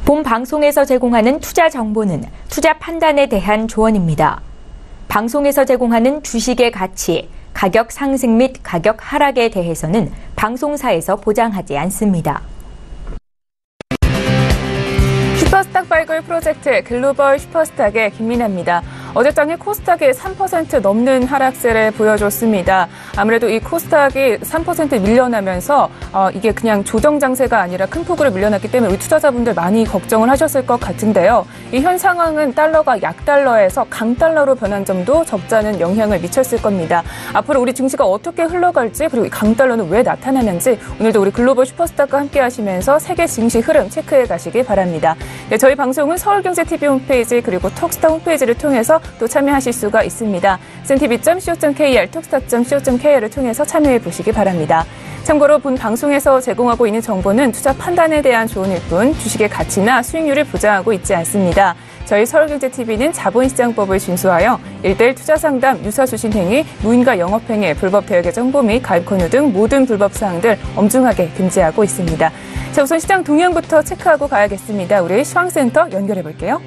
본 방송에서 제공하는 투자 정보는 투자 판단에 대한 조언입니다. 방송에서 제공하는 주식의 가치, 가격 상승 및 가격 하락에 대해서는 방송사에서 보장하지 않습니다. 슈퍼스탁 발굴 프로젝트 글로벌 슈퍼스탁의 김민아입니다. 어젯장에 코스닥이 3% 넘는 하락세를 보여줬습니다. 아무래도 이 코스닥이 3% 밀려나면서 이게 그냥 조정 장세가 아니라 큰 폭으로 밀려났기 때문에 우리 투자자분들 많이 걱정을 하셨을 것 같은데요. 이 현 상황은 달러가 약달러에서 강달러로 변한 점도 적지 않은 영향을 미쳤을 겁니다. 앞으로 우리 증시가 어떻게 흘러갈지 그리고 이 강달러는 왜 나타나는지 오늘도 우리 글로벌 슈퍼스탁과 함께 하시면서 세계 증시 흐름 체크해 가시기 바랍니다. 네, 저희 방송은 서울경제TV 홈페이지 그리고 톡스타 홈페이지를 통해서 또 참여하실 수가 있습니다. sntv.co.kr, 톡스타.co.kr을 통해서 참여해 보시기 바랍니다. 참고로 본 방송에서 제공하고 있는 정보는 투자 판단에 대한 조언일 뿐 주식의 가치나 수익률을 보장하고 있지 않습니다. 저희 서울경제TV는 자본시장법을 준수하여 1:1 투자상담, 유사수신 행위, 무인가 영업행위, 불법 대역의 정보 및 가입 권유 등 모든 불법 사항들 엄중하게 금지하고 있습니다. 자, 우선 시장 동향부터 체크하고 가야겠습니다. 우리 시황센터 연결해 볼게요.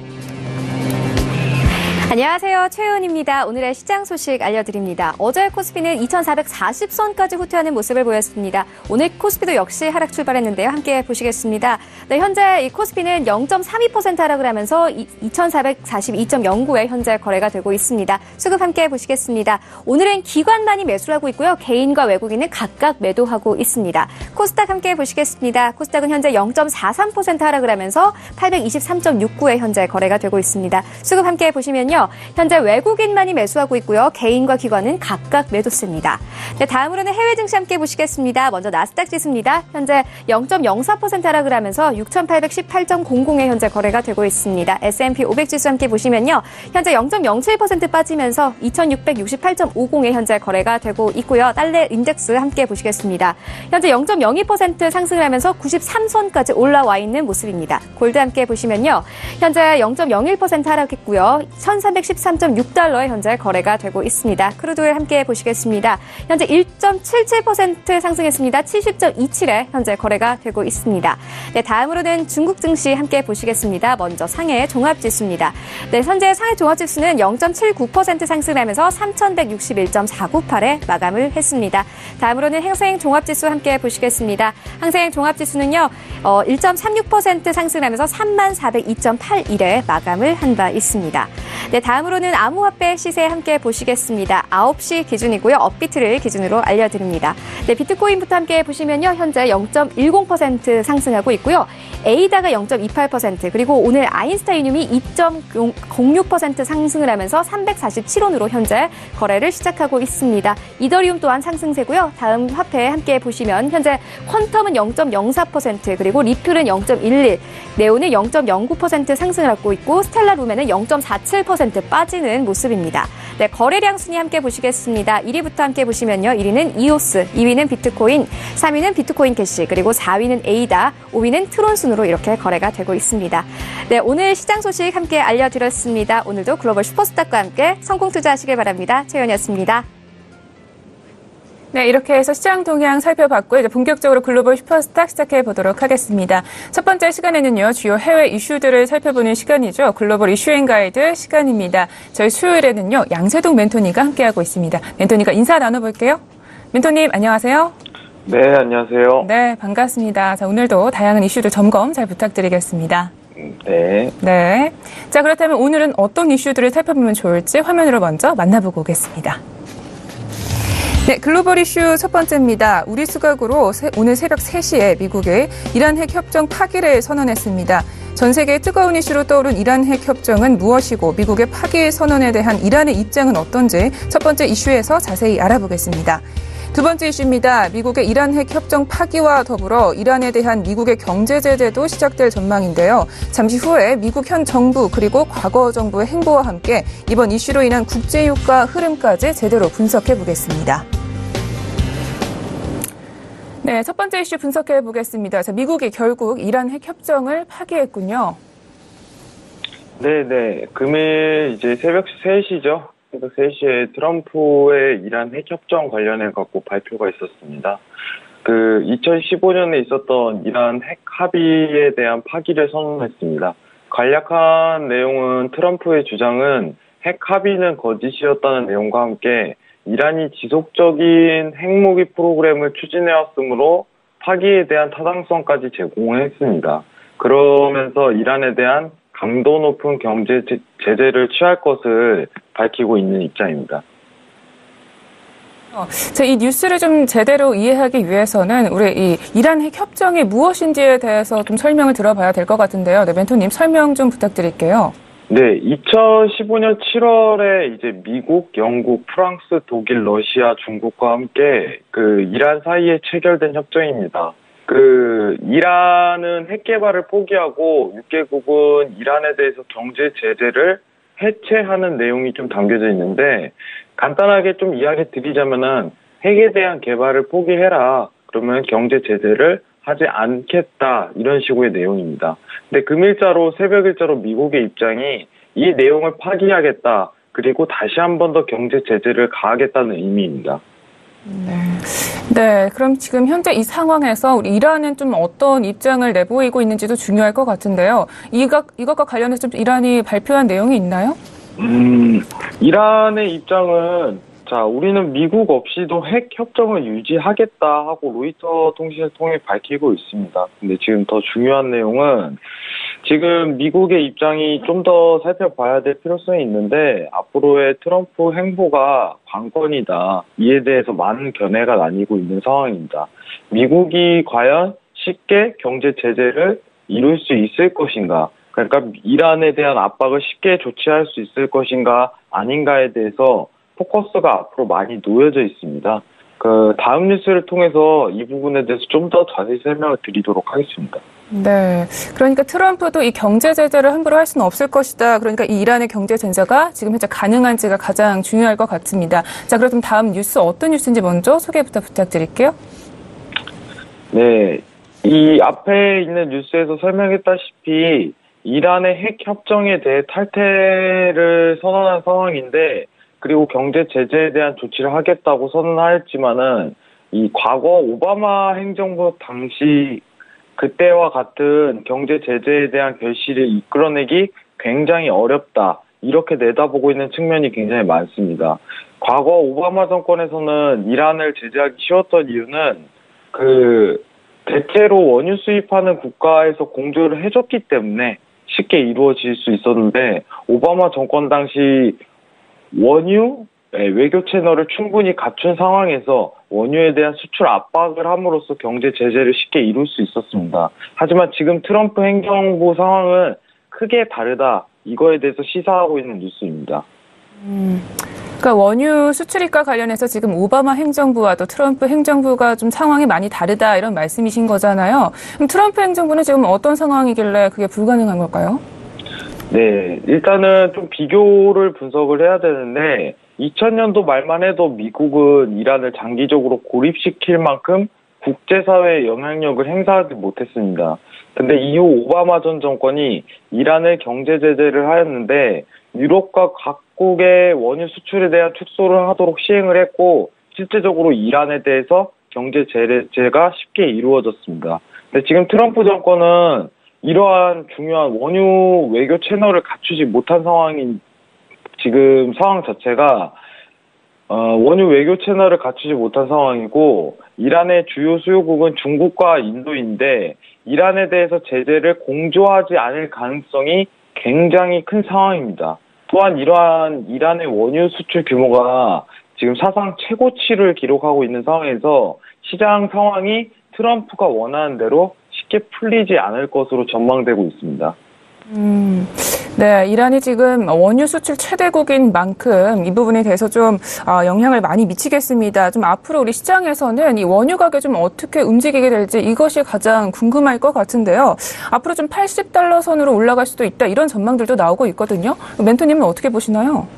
안녕하세요. 최은입니다. 오늘의 시장 소식 알려드립니다. 어제 코스피는 2440선까지 후퇴하는 모습을 보였습니다. 오늘 코스피도 역시 하락 출발했는데요. 함께 보시겠습니다. 네, 현재 이 코스피는 0.32% 하락을 하면서 2442.09에 현재 거래가 되고 있습니다. 수급 함께 보시겠습니다. 오늘은 기관만이 매수를 하고 있고요. 개인과 외국인은 각각 매도하고 있습니다. 코스닥 함께 보시겠습니다. 코스닥은 현재 0.43% 하락을 하면서 823.69에 현재 거래가 되고 있습니다. 수급 함께 보시면요. 현재 외국인만이 매수하고 있고요. 개인과 기관은 각각 매도세입니다. 네, 다음으로는 해외 증시 함께 보시겠습니다. 먼저 나스닥 지수입니다. 현재 0.04% 하락을 하면서 6,818.00에 현재 거래가 되고 있습니다. S&P 500 지수 함께 보시면요. 현재 0.07% 빠지면서 2,668.50에 현재 거래가 되고 있고요. 달러 인덱스 함께 보시겠습니다. 현재 0.02% 상승을 하면서 93선까지 올라와 있는 모습입니다. 골드 함께 보시면요. 현재 0.01% 하락했고요. 1,313.6달러에 현재 거래가 되고 있습니다. 크루드오일 함께 보시겠습니다. 현재 1.77% 상승했습니다. 70.27에 현재 거래가 되고 있습니다. 네, 다음으로는 중국 증시 함께 보시겠습니다. 먼저 상해 종합지수입니다. 네, 현재 상해 종합지수는 0.79% 상승하면서 3,161.498에 마감을 했습니다. 다음으로는 행생 종합지수 함께 보시겠습니다. 항생 종합지수는요, 1.36% 상승하면서 3402.81에 마감을 한 바 있습니다. 네, 다음으로는 암호화폐 시세 함께 보시겠습니다. 9시 기준이고요. 업비트를 기준으로 알려드립니다. 네, 비트코인부터 함께 보시면요. 현재 0.10% 상승하고 있고요. 에이다가 0.28% 그리고 오늘 아인스타이늄이 2.06% 상승을 하면서 347원으로 현재 거래를 시작하고 있습니다. 이더리움 또한 상승세고요. 다음 화폐 함께 보시면 현재 퀀텀은 0.04% 그리고 리플은 0.11, 네온은 0.09% 상승을 하고 있고 스텔라룸에는 0.47% 빠지는 모습입니다. 네, 거래량 순위 함께 보시겠습니다. 1위부터 함께 보시면요. 1위는 이오스, 2위는 비트코인, 3위는 비트코인 캐시, 그리고 4위는 에이다, 5위는 트론 순으로 이렇게 거래가 되고 있습니다. 네, 오늘 시장 소식 함께 알려드렸습니다. 오늘도 글로벌 슈퍼스탁과 함께 성공 투자하시길 바랍니다. 최연이었습니다. 네, 이렇게 해서 시장 동향 살펴봤고요. 이제 본격적으로 글로벌 슈퍼스탁 시작해 보도록 하겠습니다. 첫 번째 시간에는요, 주요 해외 이슈들을 살펴보는 시간이죠. 글로벌 이슈앤 가이드 시간입니다. 저희 수요일에는요, 양세동 멘토니가 함께하고 있습니다. 멘토니가 인사 나눠볼게요. 멘토님, 안녕하세요. 네, 안녕하세요. 네, 반갑습니다. 자, 오늘도 다양한 이슈들 점검 잘 부탁드리겠습니다. 네. 네. 자, 그렇다면 오늘은 어떤 이슈들을 살펴보면 좋을지 화면으로 먼저 만나보고 오겠습니다. 네, 글로벌 이슈 첫 번째입니다. 우리 시각으로 오늘 새벽 3시에 미국의 이란 핵 협정 파기를 선언했습니다. 전 세계의 뜨거운 이슈로 떠오른 이란 핵 협정은 무엇이고 미국의 파기 선언에 대한 이란의 입장은 어떤지 첫 번째 이슈에서 자세히 알아보겠습니다. 두 번째 이슈입니다. 미국의 이란 핵 협정 파기와 더불어 이란에 대한 미국의 경제 제재도 시작될 전망인데요. 잠시 후에 미국 현 정부 그리고 과거 정부의 행보와 함께 이번 이슈로 인한 국제 유가 흐름까지 제대로 분석해 보겠습니다. 네, 첫 번째 이슈 분석해 보겠습니다. 자, 미국이 결국 이란 핵 협정을 파기했군요. 네. 금일 이제 새벽 3시죠. 새벽 3시에 트럼프의 이란 핵 협정 관련해 갖고 발표가 있었습니다. 그 2015년에 있었던 이란 핵 합의에 대한 파기를 선언했습니다. 간략한 내용은 트럼프의 주장은 핵 합의는 거짓이었다는 내용과 함께 이란이 지속적인 핵무기 프로그램을 추진해왔으므로 파기에 대한 타당성까지 제공했습니다. 그러면서 이란에 대한 강도 높은 경제 제재를 취할 것을 밝히고 있는 입장입니다. 이 뉴스를 좀 제대로 이해하기 위해서는 우리 이 이란 핵 협정이 무엇인지에 대해서 좀 설명을 들어봐야 될 것 같은데요. 네, 멘토님 설명 좀 부탁드릴게요. 네, 2015년 7월에 이제 미국, 영국, 프랑스, 독일, 러시아, 중국과 함께 그 이란 사이에 체결된 협정입니다. 그 이란은 핵 개발을 포기하고 6개국은 이란에 대해서 경제 제재를 해체하는 내용이 좀 담겨져 있는데 간단하게 좀 이야기 드리자면은 핵에 대한 개발을 포기해라. 그러면 경제 제재를 하지 않겠다. 이런 식의 내용입니다. 근데 금일자로 새벽 일자로 미국의 입장이 이 내용을 파기하겠다. 그리고 다시 한 번 더 경제 제재를 가하겠다는 의미입니다. 네, 그럼 지금 현재 이 상황에서 우리 이란은 좀 어떤 입장을 내보이고 있는지도 중요할 것 같은데요. 이것과 관련해서 좀 이란이 발표한 내용이 있나요? 이란의 입장은 자, 우리는 미국 없이도 핵 협정을 유지하겠다 하고 로이터 통신을 통해 밝히고 있습니다. 근데 지금 더 중요한 내용은 지금 미국의 입장이 좀 더 살펴봐야 될 필요성이 있는데 앞으로의 트럼프 행보가 관건이다. 이에 대해서 많은 견해가 나뉘고 있는 상황입니다. 미국이 과연 쉽게 경제 제재를 이룰 수 있을 것인가? 그러니까 이란에 대한 압박을 쉽게 조치할 수 있을 것인가 아닌가에 대해서 포커스가 앞으로 많이 놓여져 있습니다. 그 다음 뉴스를 통해서 이 부분에 대해서 좀 더 자세히 설명을 드리도록 하겠습니다. 네, 그러니까 트럼프도 이 경제 제재를 함부로 할 수는 없을 것이다. 그러니까 이 이란의 경제 제재가 지금 현재 가능한지가 가장 중요할 것 같습니다. 자, 그럼 다음 뉴스 어떤 뉴스인지 먼저 소개부터 부탁드릴게요. 네, 이 앞에 있는 뉴스에서 설명했다시피 이란의 핵 협정에 대해 탈퇴를 선언한 상황인데 그리고 경제 제재에 대한 조치를 하겠다고 선언하였지만은 이 과거 오바마 행정부 당시 그때와 같은 경제 제재에 대한 결실을 이끌어내기 굉장히 어렵다. 이렇게 내다보고 있는 측면이 굉장히 많습니다. 과거 오바마 정권에서는 이란을 제재하기 쉬웠던 이유는 그 대체로 원유 수입하는 국가에서 공조를 해줬기 때문에 쉽게 이루어질 수 있었는데 오바마 정권 당시 원유 외교 채널을 충분히 갖춘 상황에서 원유에 대한 수출 압박을 함으로써 경제 제재를 쉽게 이룰 수 있었습니다. 하지만 지금 트럼프 행정부 상황은 크게 다르다. 이거에 대해서 시사하고 있는 뉴스입니다. 그러니까 원유 수출입과 관련해서 지금 오바마 행정부와 또 트럼프 행정부가 좀 상황이 많이 다르다 이런 말씀이신 거잖아요. 그럼 트럼프 행정부는 지금 어떤 상황이길래 그게 불가능한 걸까요? 네, 일단은 좀 비교를 분석을 해야 되는데 2000년도 말만 해도 미국은 이란을 장기적으로 고립시킬 만큼 국제사회의 영향력을 행사하지 못했습니다. 근데 이후 오바마 전 정권이 이란을 경제 제재를 하였는데 유럽과 각국의 원유 수출에 대한 축소를 하도록 시행을 했고 실제적으로 이란에 대해서 경제 제재가 쉽게 이루어졌습니다. 근데 지금 트럼프 정권은 이러한 중요한 원유 외교 채널을 갖추지 못한 상황인 지금 상황 자체가 원유 외교 채널을 갖추지 못한 상황이고 이란의 주요 수요국은 중국과 인도인데 이란에 대해서 제재를 공조하지 않을 가능성이 굉장히 큰 상황입니다. 또한 이러한 이란의 원유 수출 규모가 지금 사상 최고치를 기록하고 있는 상황에서 시장 상황이 트럼프가 원하는 대로 쉽게 풀리지 않을 것으로 전망되고 있습니다. 네, 이란이 지금 원유 수출 최대국인 만큼 이 부분에 대해서 좀 영향을 많이 미치겠습니다. 좀 앞으로 우리 시장에서는 이 원유 가격 좀 어떻게 움직이게 될지 이것이 가장 궁금할 것 같은데요. 앞으로 좀 80달러 선으로 올라갈 수도 있다 이런 전망들도 나오고 있거든요. 멘토님은 어떻게 보시나요?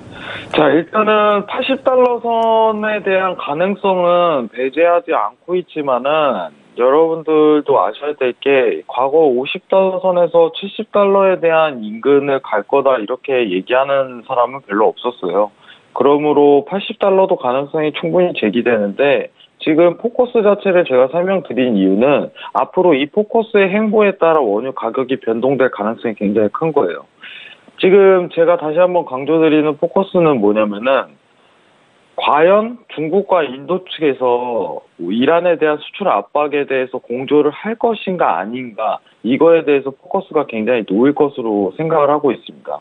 자, 일단은 80달러 선에 대한 가능성은 배제하지 않고 있지만은 여러분들도 아셔야 될 게 과거 50달러 선에서 70달러에 대한 인근을 갈 거다 이렇게 얘기하는 사람은 별로 없었어요. 그러므로 80달러도 가능성이 충분히 제기되는데 지금 포커스 자체를 제가 설명드린 이유는 앞으로 이 포커스의 행보에 따라 원유 가격이 변동될 가능성이 굉장히 큰 거예요. 지금 제가 다시 한번 강조드리는 포커스는 뭐냐면은 과연 중국과 인도 측에서 이란에 대한 수출 압박에 대해서 공조를 할 것인가 아닌가, 이거에 대해서 포커스가 굉장히 놓일 것으로 생각을 하고 있습니다.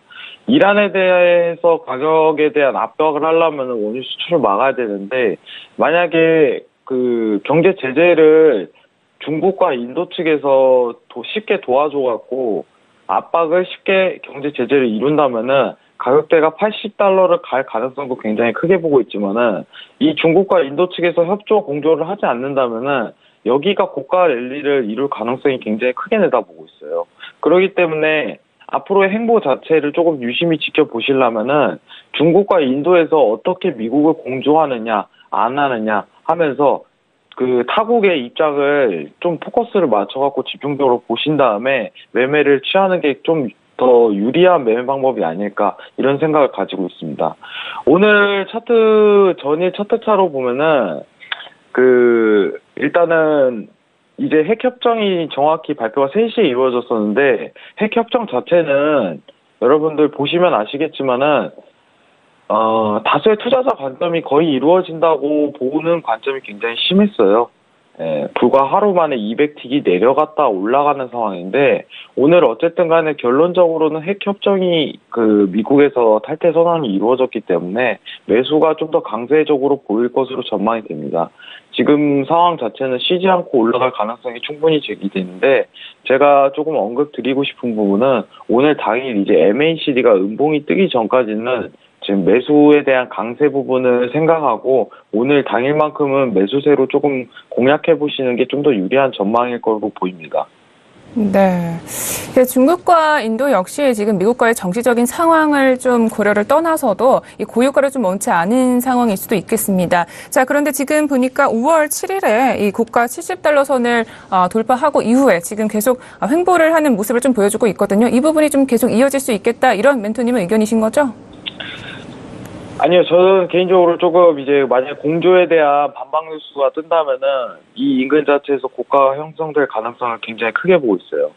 이란에 대해서 가격에 대한 압박을 하려면 원유 수출을 막아야 되는데, 만약에 그 경제 제재를 중국과 인도 측에서 쉽게 도와줘갖고 압박을 쉽게 경제 제재를 이룬다면은 가격대가 $80를 갈 가능성도 굉장히 크게 보고 있지만은, 이 중국과 인도 측에서 협조 공조를 하지 않는다면은 여기가 고가 랠리를 이룰 가능성이 굉장히 크게 내다보고 있어요. 그렇기 때문에 앞으로의 행보 자체를 조금 유심히 지켜보시려면은 중국과 인도에서 어떻게 미국을 공조하느냐 안 하느냐 하면서 그 타국의 입장을 좀 포커스를 맞춰갖고 집중적으로 보신 다음에 매매를 취하는 게 좀 더 유리한 매매 방법이 아닐까, 이런 생각을 가지고 있습니다. 오늘 전일 차트차로 보면은 일단은 이제 핵협정이 정확히 발표가 3시에 이루어졌었는데, 핵협정 자체는 여러분들 보시면 아시겠지만은 다수의 투자자 관점이 거의 이루어진다고 보는 관점이 굉장히 심했어요. 불과 하루 만에 200틱이 내려갔다 올라가는 상황인데, 오늘 어쨌든 간에 결론적으로는 핵협정이 미국에서 탈퇴 선언이 이루어졌기 때문에 매수가 좀 더 강세적으로 보일 것으로 전망이 됩니다. 지금 상황 자체는 쉬지 않고 올라갈 가능성이 충분히 제기되는데, 제가 조금 언급드리고 싶은 부분은 오늘 당일 이제 MACD가 음봉이 뜨기 전까지는 지금 매수에 대한 강세 부분을 생각하고 오늘 당일만큼은 매수세로 조금 공략해 보시는 게 좀 더 유리한 전망일 거로 보입니다. 네. 중국과 인도 역시 지금 미국과의 정치적인 상황을 좀 고려를 떠나서도 이 고유가를 좀 원치 않은 상황일 수도 있겠습니다. 자, 그런데 지금 보니까 5월 7일에 이 고가 $70 선을 돌파하고 이후에 지금 계속 횡보를 하는 모습을 좀 보여주고 있거든요. 이 부분이 좀 계속 이어질 수 있겠다, 이런 멘토님의 의견이신 거죠? 아니요, 저는 개인적으로 조금 이제 만약 공조에 대한 반박 뉴스가 뜬다면은 이 인근 자체에서 고가가 형성될 가능성을 굉장히 크게 보고 있어요.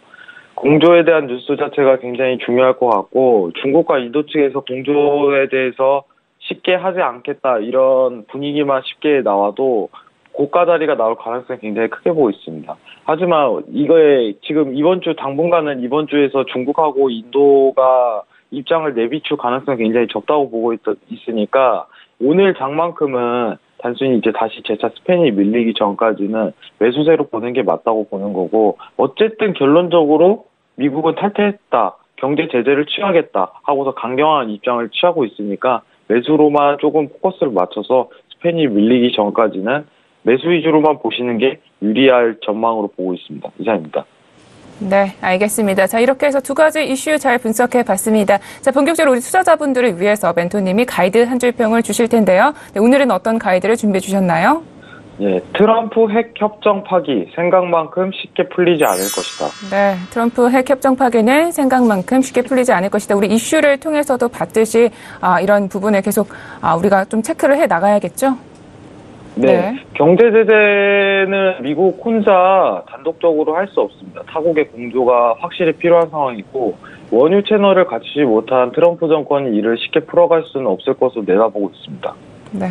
공조에 대한 뉴스 자체가 굉장히 중요할 것 같고, 중국과 인도 측에서 공조에 대해서 쉽게 하지 않겠다 이런 분위기만 쉽게 나와도 고가 자리가 나올 가능성이 굉장히 크게 보고 있습니다. 하지만 이거에 지금 당분간은 이번 주에서 중국하고 인도가 입장을 내비출 가능성이 굉장히 적다고 보고 있으니까 오늘 장만큼은 단순히 이제 다시 재차 스팬이 밀리기 전까지는 매수세로 보는 게 맞다고 보는 거고, 어쨌든 결론적으로 미국은 탈퇴했다, 경제 제재를 취하겠다 하고서 강경한 입장을 취하고 있으니까 매수로만 조금 포커스를 맞춰서 스팬이 밀리기 전까지는 매수 위주로만 보시는 게 유리할 전망으로 보고 있습니다. 이상입니다. 네, 알겠습니다. 자, 이렇게 해서 두 가지 이슈 잘 분석해 봤습니다. 자, 본격적으로 우리 투자자분들을 위해서 멘토님이 가이드 한 줄 평을 주실 텐데요. 네, 오늘은 어떤 가이드를 준비해 주셨나요? 예, 트럼프 핵 협정 파기 생각만큼 쉽게 풀리지 않을 것이다. 네, 트럼프 핵 협정 파기는 생각만큼 쉽게 풀리지 않을 것이다. 우리 이슈를 통해서도 봤듯이 이런 부분을 계속 우리가 좀 체크를 해 나가야겠죠? 네. 경제 제재는 미국 혼자 단독적으로 할 수 없습니다. 타국의 공조가 확실히 필요한 상황이고, 원유 채널을 갖추지 못한 트럼프 정권이 이를 쉽게 풀어갈 수는 없을 것으로 내다보고 있습니다. 네.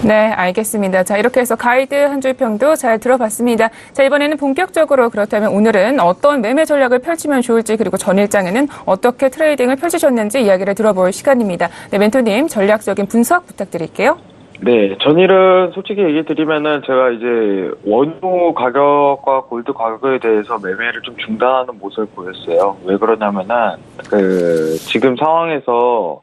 네, 알겠습니다. 자, 이렇게 해서 가이드 한 줄 평도 잘 들어봤습니다. 자, 이번에는 본격적으로 그렇다면 오늘은 어떤 매매 전략을 펼치면 좋을지, 그리고 전일장에는 어떻게 트레이딩을 펼치셨는지 이야기를 들어볼 시간입니다. 네, 멘토님 전략적인 분석 부탁드릴게요. 네, 전일은 솔직히 얘기 드리면은 제가 이제 원유 가격과 골드 가격에 대해서 매매를 좀 중단하는 모습을 보였어요. 왜 그러냐면은 지금 상황에서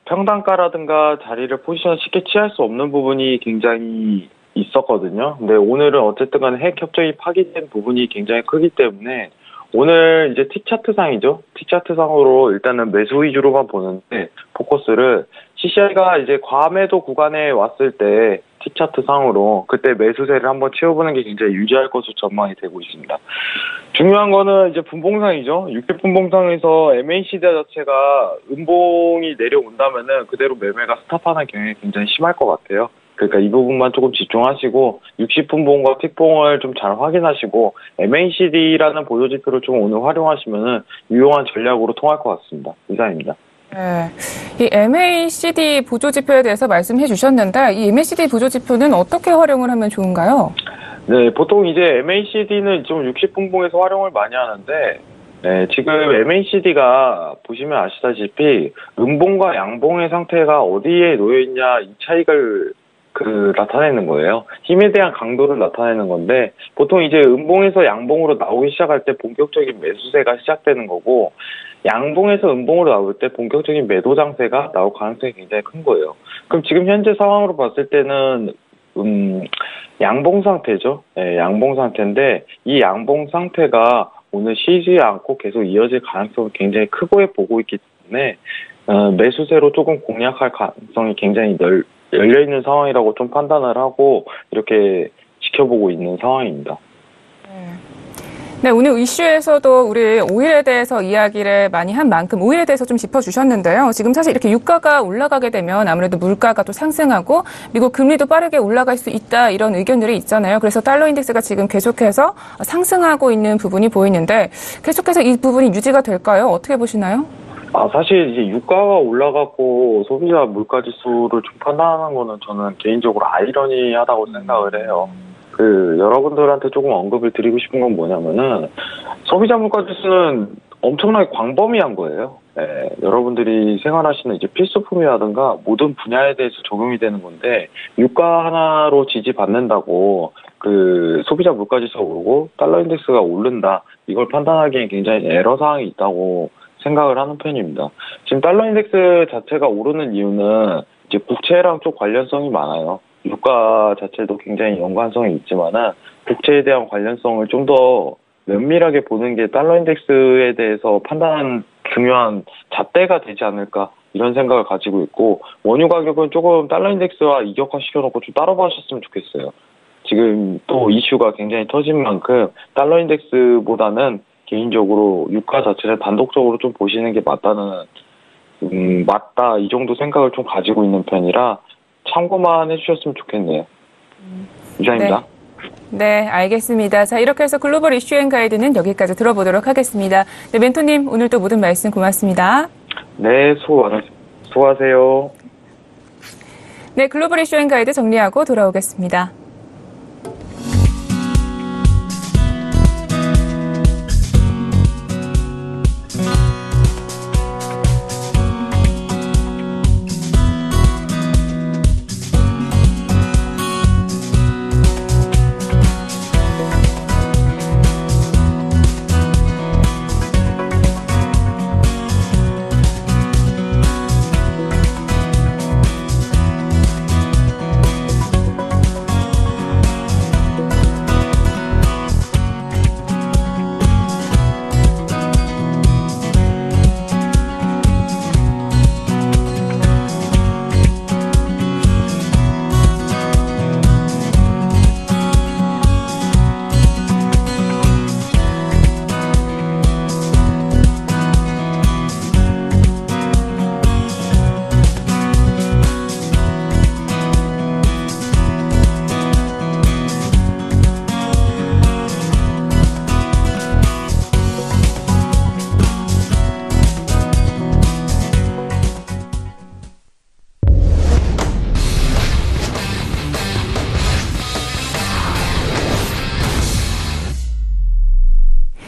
평단가라든가 자리를 포지션 쉽게 취할 수 없는 부분이 굉장히 있었거든요. 근데 오늘은 어쨌든 간에 핵 협정이 파기된 부분이 굉장히 크기 때문에 오늘 이제 T차트상이죠. T차트상으로 일단은 매수 위주로만 보는데 포커스를 CCI가 이제 과매도 구간에 왔을 때 T차트상으로 그때 매수세를 한번 채워보는 게 굉장히 유리할 것으로 전망이 되고 있습니다. 중요한 거는 이제 분봉상이죠. 6대 분봉상에서 MACD 자체가 음봉이 내려온다면은 그대로 매매가 스탑하는 경향이 굉장히 심할 것 같아요. 그러니까 이 부분만 조금 집중하시고 60분봉과 틱봉을 좀 잘 확인하시고 MACD라는 보조지표를 좀 오늘 활용하시면은 유용한 전략으로 통할 것 같습니다. 이상입니다. 네. 이 MACD 보조지표에 대해서 말씀해 주셨는데 이 MACD 보조지표는 어떻게 활용을 하면 좋은가요? 네, 보통 이제 MACD는 좀 60분봉에서 활용을 많이 하는데 네, 지금 MACD가 보시면 아시다시피 음봉과 양봉의 상태가 어디에 놓여 있냐 이 차이를 나타내는 거예요. 힘에 대한 강도를 나타내는 건데 보통 이제 음봉에서 양봉으로 나오기 시작할 때 본격적인 매수세가 시작되는 거고 양봉에서 음봉으로 나올 때 본격적인 매도 장세가 나올 가능성이 굉장히 큰 거예요. 그럼 지금 현재 상황으로 봤을 때는 양봉 상태죠. 네, 양봉 상태인데 이 양봉 상태가 오늘 쉬지 않고 계속 이어질 가능성을 굉장히 크게 보고 있기 때문에 매수세로 조금 공략할 가능성이 굉장히 열려있는 상황이라고 좀 판단을 하고 이렇게 지켜보고 있는 상황입니다. 네, 오늘 이슈에서도 우리 오일에 대해서 이야기를 많이 한 만큼 오일에 대해서 좀 짚어주셨는데요. 지금 사실 이렇게 유가가 올라가게 되면 아무래도 물가가 또 상승하고 미국 금리도 빠르게 올라갈 수 있다 이런 의견들이 있잖아요. 그래서 달러 인덱스가 지금 계속해서 상승하고 있는 부분이 보이는데 계속해서 이 부분이 유지가 될까요? 어떻게 보시나요? 사실 이제 유가가 올라가고 소비자 물가 지수를 좀 판단하는 거는 저는 개인적으로 아이러니하다고 생각을 해요. 여러분들한테 조금 언급을 드리고 싶은 건 뭐냐면은 소비자 물가 지수는 엄청나게 광범위한 거예요. 네, 여러분들이 생활하시는 이제 필수품이라든가 모든 분야에 대해서 적용이 되는 건데 유가 하나로 지지받는다고 소비자 물가 지수가 오르고 달러 인덱스가 오른다 이걸 판단하기엔 굉장히 애러 사항이 있다고 생각을 하는 편입니다. 지금 달러 인덱스 자체가 오르는 이유는 이제 국채랑 좀 관련성이 많아요. 유가 자체도 굉장히 연관성이 있지만은 국채에 대한 관련성을 좀 더 면밀하게 보는 게 달러 인덱스에 대해서 판단하는 중요한 잣대가 되지 않을까 이런 생각을 가지고 있고 원유 가격은 조금 달러 인덱스와 이격화 시켜놓고 좀 따로 봐주셨으면 좋겠어요. 지금 또 이슈가 굉장히 터진 만큼 달러 인덱스보다는 개인적으로 유가 자체를 단독적으로 좀 보시는 게 맞다 이 정도 생각을 좀 가지고 있는 편이라 참고만 해주셨으면 좋겠네요. 이상입니다. 네, 알겠습니다. 자, 이렇게 해서 글로벌 이슈앤 가이드는 여기까지 들어보도록 하겠습니다. 네, 멘토님 오늘 또 모든 말씀 고맙습니다. 네, 수고하세요. 네, 글로벌 이슈앤 가이드 정리하고 돌아오겠습니다.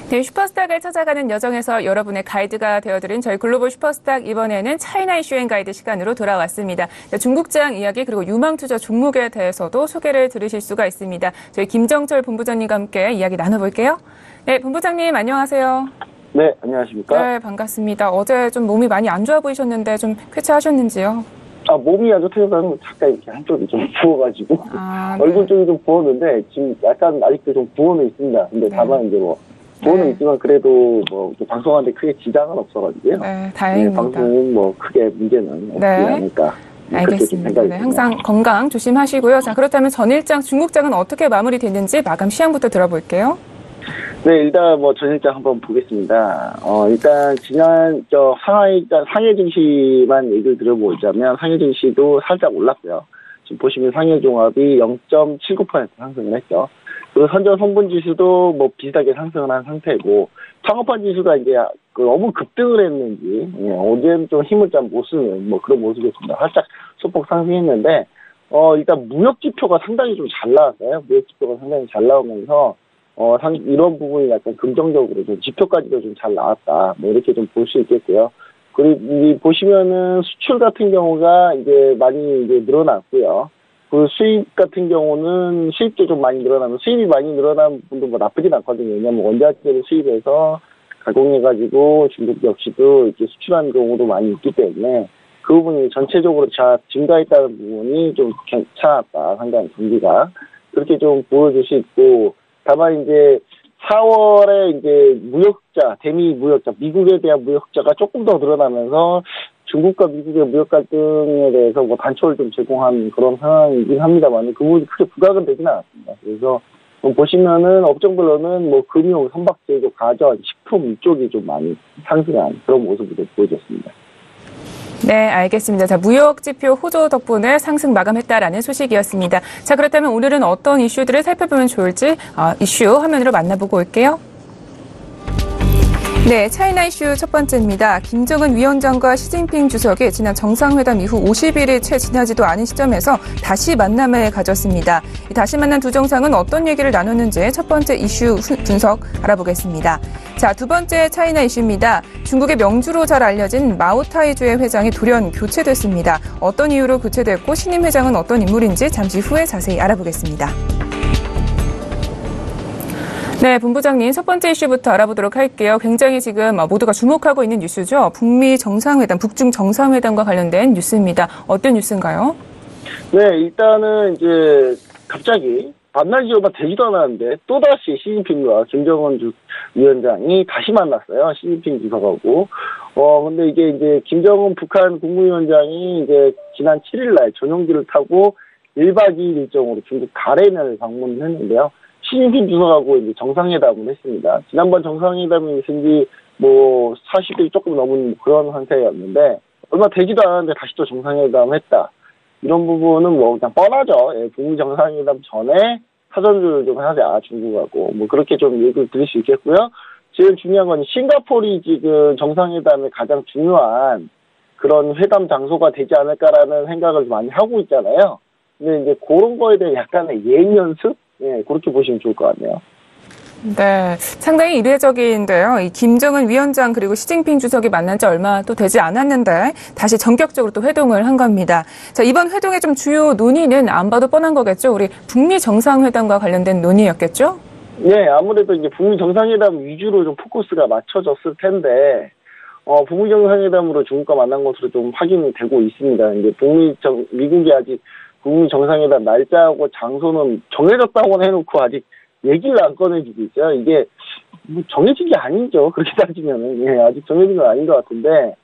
네, 슈퍼스탁을 찾아가는 여정에서 여러분의 가이드가 되어드린 저희 글로벌 슈퍼스탁 이번에는 차이나 이슈앤 가이드 시간으로 돌아왔습니다. 네, 중국장 이야기 그리고 유망투자 종목에 대해서도 소개를 들으실 수가 있습니다. 저희 김정철 본부장님과 함께 이야기 나눠볼게요. 네, 본부장님 안녕하세요. 네, 안녕하십니까? 네, 반갑습니다. 어제 좀 몸이 많이 안 좋아 보이셨는데 좀 쾌차하셨는지요? 몸이 아주 퇴역하면 잠깐 이렇게 한쪽이 좀 부어가지고 얼굴 쪽이 좀 부었는데 지금 약간 아직도 좀 부어는 있습니다. 근데 다만 이제 부어는 있지만 그래도 방송하는데 크게 지장은 없어가지고요. 네, 다행입니다. 네, 방송은 크게 문제는 없지 않을까. 알겠습니다. 네, 항상 건강 조심하시고요. 자, 그렇다면 전일장, 중국장은 어떻게 마무리됐는지 마감 시향부터 들어볼게요. 네, 일단 전일장 한번 보겠습니다. 일단 지난 상해 증시만 얘기를 들어보자면 상해 증시도 살짝 올랐고요. 지금 보시면 상해종합이 0.79% 상승을 했죠. 그리고 선전 성분 지수도 뭐 비슷하게 상승을 한 상태고, 창업한 지수가 이제 너무 급등을 했는지, 어제는 좀 힘을 좀 못 쓰는 뭐 그런 모습이었습니다. 살짝 소폭 상승했는데, 일단 무역 지표가 상당히 좀 잘 나왔어요. 무역 지표가 상당히 잘 나오면서, 이런 부분이 약간 긍정적으로 좀 지표까지도 좀 잘 나왔다. 뭐 이렇게 좀 볼 수 있겠고요. 그리고 보시면은 수출 같은 경우가 이제 많이 이제 늘어났고요. 그 수입 같은 경우는 수입도 좀 많이 늘어나면, 수입이 많이 늘어나는 분도 뭐 나쁘진 않거든요. 왜냐면 원자재를 수입해서 가공해가지고 중국 역시도 이렇게 수출하는 경우도 많이 있기 때문에 그 부분이 전체적으로 증가했다는 부분이 좀 괜찮았다. 상당히 경기가. 그렇게 좀 보여줄 수 있고, 다만 이제 4월에 이제 무역자, 대미 무역자, 미국에 대한 무역자가 조금 더 늘어나면서 중국과 미국의 무역 갈등에 대해서 뭐 단초를 좀 제공한 그런 상황이긴 합니다만 그 부분이 크게 부각은 되진 않았습니다. 그래서 보시면은 업종별로는 뭐 금융, 선박제조, 가전, 식품 이쪽이 좀 많이 상승한 그런 모습으로 보여졌습니다. 네, 알겠습니다. 자, 무역 지표 호조 덕분에 상승 마감했다라는 소식이었습니다. 자, 그렇다면 오늘은 어떤 이슈들을 살펴보면 좋을지 이슈 화면으로 만나보고 올게요. 네, 차이나 이슈 첫 번째입니다. 김정은 위원장과 시진핑 주석이 지난 정상회담 이후 50일이 채 지나지도 않은 시점에서 다시 만남을 가졌습니다. 다시 만난 두 정상은 어떤 얘기를 나눴는지 첫 번째 이슈 분석 알아보겠습니다. 자, 두 번째 차이나 이슈입니다. 중국의 명주로 잘 알려진 마오타이주의 회장이 돌연 교체됐습니다. 어떤 이유로 교체됐고 신임 회장은 어떤 인물인지 잠시 후에 자세히 알아보겠습니다. 네, 본부장님 첫 번째 이슈부터 알아보도록 할게요. 굉장히 지금 모두가 주목하고 있는 뉴스죠. 북미 정상회담, 북중 정상회담과 관련된 뉴스입니다. 어떤 뉴스인가요? 네, 일단은 이제 갑자기 만날 지 얼마 되지도 않았는데 또다시 시진핑과 김정은 위원장이 다시 만났어요. 시진핑 주석하고. 근데 이게 이제 김정은 북한 국무위원장이 이제 지난 7일날 전용기를 타고 1박 2일 일정으로 중국 가렌을 방문했는데요. 시진핑 주석하고 이제 정상회담을 했습니다. 지난번 정상회담이 있은 지 뭐 40일이 조금 넘은 그런 상태였는데 얼마 되지도 않았는데 다시 또 정상회담을 했다. 이런 부분은 뭐 그냥 뻔하죠. 예, 북미 정상회담 전에 사전조율 좀 하자, 중국하고. 뭐 그렇게 좀 얘기를 드릴 수 있겠고요. 제일 중요한 건 싱가포르이 지금 정상회담의 가장 중요한 그런 회담 장소가 되지 않을까라는 생각을 많이 하고 있잖아요. 근데 이제 그런 거에 대한 약간의 예행 연습? 예, 그렇게 보시면 좋을 것 같네요. 네, 상당히 이례적인데요. 이 김정은 위원장 그리고 시진핑 주석이 만난 지 얼마 또 되지 않았는데 다시 전격적으로 또 회동을 한 겁니다. 자, 이번 회동의 좀 주요 논의는 안 봐도 뻔한 거겠죠. 우리 북미 정상회담과 관련된 논의였겠죠? 네, 아무래도 이제 북미 정상회담 위주로 좀 포커스가 맞춰졌을 텐데, 북미 정상회담으로 중국과 만난 것으로 좀 확인이 되고 있습니다. 이제 미국이 아직 북미 정상회담 날짜하고 장소는 정해졌다고는 해놓고 아직 얘기를 안 꺼내주고 있어요. 이게 뭐 정해진 게 아니죠. 그렇게 따지면은. 예, 아직 정해진 건 아닌 것 같은데,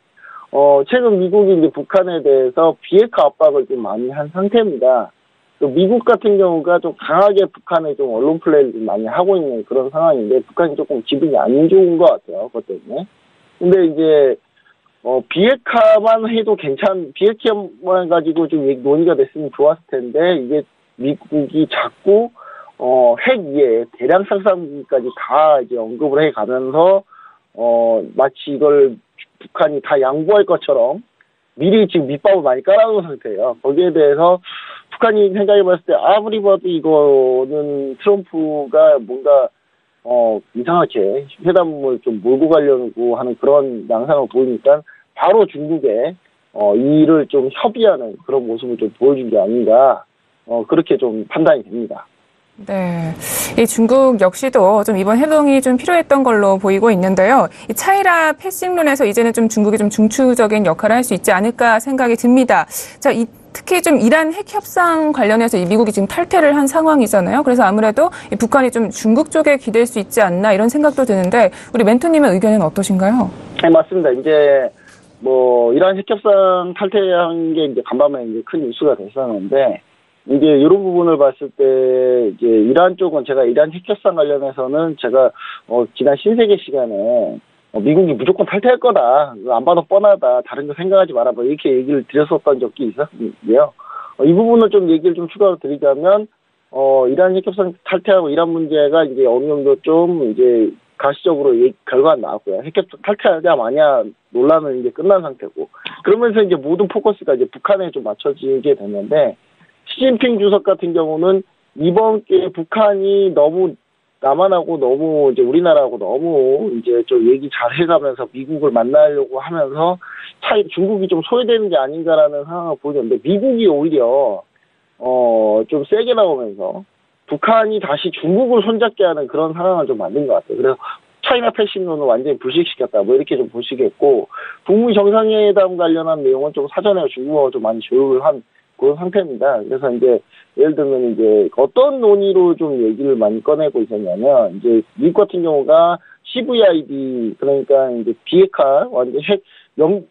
최근 미국이 이제 북한에 대해서 비핵화 압박을 좀 많이 한 상태입니다. 또 미국 같은 경우가 좀 강하게 북한에 좀 언론 플레이를 좀 많이 하고 있는 그런 상황인데, 북한이 조금 기분이 안 좋은 것 같아요. 그것 때문에. 근데 이제, 비핵화만 해도 비핵화만 가지고 좀 논의가 됐으면 좋았을 텐데, 이게 미국이 자꾸, 핵 이외에 대량 살상까지 다 이제 언급을 해 가면서, 마치 이걸 북한이 다 양보할 것처럼 미리 지금 밑밥을 많이 깔아놓은 상태예요. 거기에 대해서 북한이 생각해 봤을 때 아무리 봐도 이거는 트럼프가 뭔가, 이상하게 회담을 좀 몰고 가려고 하는 그런 양상을 보이니까 바로 중국에, 이를 좀 협의하는 그런 모습을 좀 보여준 게 아닌가, 그렇게 좀 판단이 됩니다. 네, 이 중국 역시도 좀 이번 회동이 좀 필요했던 걸로 보이고 있는데요. 이 차이나 패싱론에서 이제는 좀 중국이 좀 중추적인 역할을 할 수 있지 않을까 생각이 듭니다. 자, 특히 좀 이란 핵 협상 관련해서 이 미국이 지금 탈퇴를 한 상황이잖아요. 그래서 아무래도 이 북한이 좀 중국 쪽에 기댈 수 있지 않나 이런 생각도 드는데 우리 멘토님의 의견은 어떠신가요? 네, 맞습니다. 이제 뭐 이란 핵 협상 탈퇴한 게 이제 간밤에 이제 큰 뉴스가 됐었는데. 이제 이런 부분을 봤을 때 이제 이란 쪽은 제가 이란 핵협상 관련해서는 제가 지난 신세계 시간에 미국이 무조건 탈퇴할 거다. 안 봐도 뻔하다. 다른 거 생각하지 말아봐. 이렇게 얘기를 드렸었던 적이 있었고요. 이 부분을 좀 얘기를 좀 추가로 드리자면, 이란 핵협상 탈퇴하고 이란 문제가 이제 어느 정도 좀 이제 가시적으로 결과가 나왔고요. 핵협상 탈퇴하자 마냐 논란은 이제 끝난 상태고, 그러면서 이제 모든 포커스가 이제 북한에 좀 맞춰지게 됐는데, 시진핑 주석 같은 경우는 이번 기회에 북한이 너무 남한하고 너무 이제 우리나라하고 너무 이제 좀 얘기 잘 해가면서 미국을 만나려고 하면서 중국이 좀 소외되는 게 아닌가라는 상황을 보이는데, 미국이 오히려 좀 세게 나오면서 북한이 다시 중국을 손잡게 하는 그런 상황을 좀 만든 것 같아요. 그래서 차이나 패싱론을 완전히 불식시켰다, 뭐 이렇게 좀 보시겠고, 북미 정상회담 관련한 내용은 좀 사전에 중국하고 좀 많이 조율을 한 그런 상태입니다. 그래서 이제 예를 들면 이제 어떤 논의로 좀 얘기를 많이 꺼내고 있었냐면, 이제 미국 같은 경우가 CVID, 그러니까 이제 비핵화 완전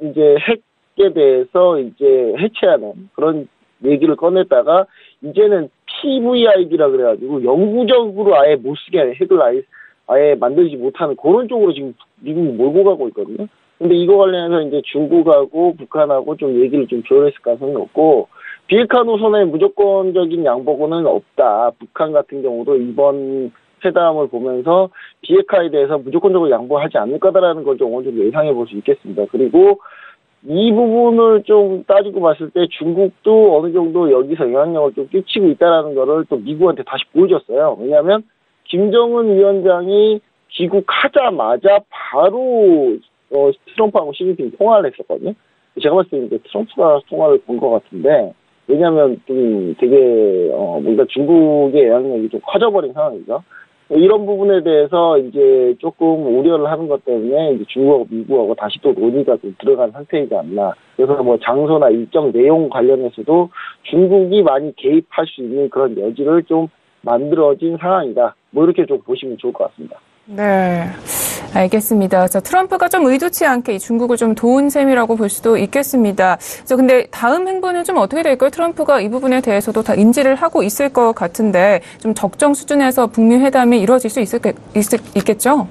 이제 핵에 대해서 이제 해체하는 그런 얘기를 꺼냈다가, 이제는 PVID라 그래가지고 영구적으로 아예 못 쓰게 하는, 핵을 아예 만들지 못하는 그런 쪽으로 지금 미국이 몰고 가고 있거든요. 근데 이거 관련해서 이제 중국하고 북한하고 좀 얘기를 좀 조율했을 가능성이 없고, 비핵화 노선에 무조건적인 양보고는 없다. 북한 같은 경우도 이번 회담을 보면서 비핵화에 대해서 무조건적으로 양보하지 않을 거다라는 걸 좀 어느 정도 예상해 볼 수 있겠습니다. 그리고 이 부분을 좀 따지고 봤을 때 중국도 어느 정도 여기서 영향력을 좀 끼치고 있다는 거를 또 미국한테 다시 보여줬어요. 왜냐하면 김정은 위원장이 귀국하자마자 바로 트럼프하고 시진핑이 통화를 했었거든요. 제가 봤을 때 이제 트럼프가 통화를 본 것 같은데, 왜냐하면 좀 되게 뭔가 중국의 영향력이 좀 커져버린 상황이죠. 이런 부분에 대해서 이제 조금 우려를 하는 것 때문에 이제 중국하고 미국하고 다시 또 논의가 좀 들어간 상태이지 않나. 그래서 뭐 장소나 일정 내용 관련해서도 중국이 많이 개입할 수 있는 그런 여지를 좀 만들어진 상황이다. 뭐 이렇게 좀 보시면 좋을 것 같습니다. 네, 알겠습니다. 트럼프가 좀 의도치 않게 중국을 좀 도운 셈이라고 볼 수도 있겠습니다. 근데 다음 행보는 좀 어떻게 될까요? 트럼프가 이 부분에 대해서도 다 인지를 하고 있을 것 같은데, 좀 적정 수준에서 북미 회담이 이루어질 수 있겠죠?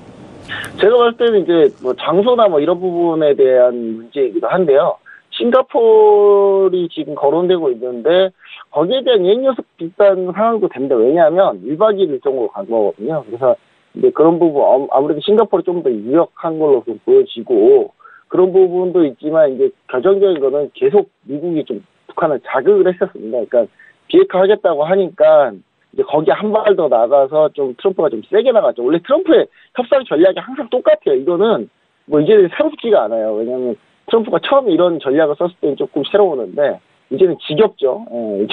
제가 봤을 때는 이제 뭐 장소나 뭐 이런 부분에 대한 문제이기도 한데요. 싱가포르이 지금 거론되고 있는데, 거기에 대한 예행연습 비슷한 상황도 됩니다. 왜냐하면 1박 2일 일정으로 간 거거든요. 그래서 이제 그런 부분, 아무래도 싱가포르이 좀 더 유력한 걸로 좀 보여지고, 그런 부분도 있지만, 이제 결정적인 거는 계속 미국이 좀 북한을 자극을 했었습니다. 그러니까 비핵화 하겠다고 하니까, 이제 거기에 한 발 더 나가서 좀 트럼프가 좀 세게 나갔죠. 원래 트럼프의 협상 전략이 항상 똑같아요. 이거는 뭐 이제는 새롭지가 않아요. 왜냐면 트럼프가 처음에 이런 전략을 썼을 때는 조금 새로웠는데, 이제는 지겹죠.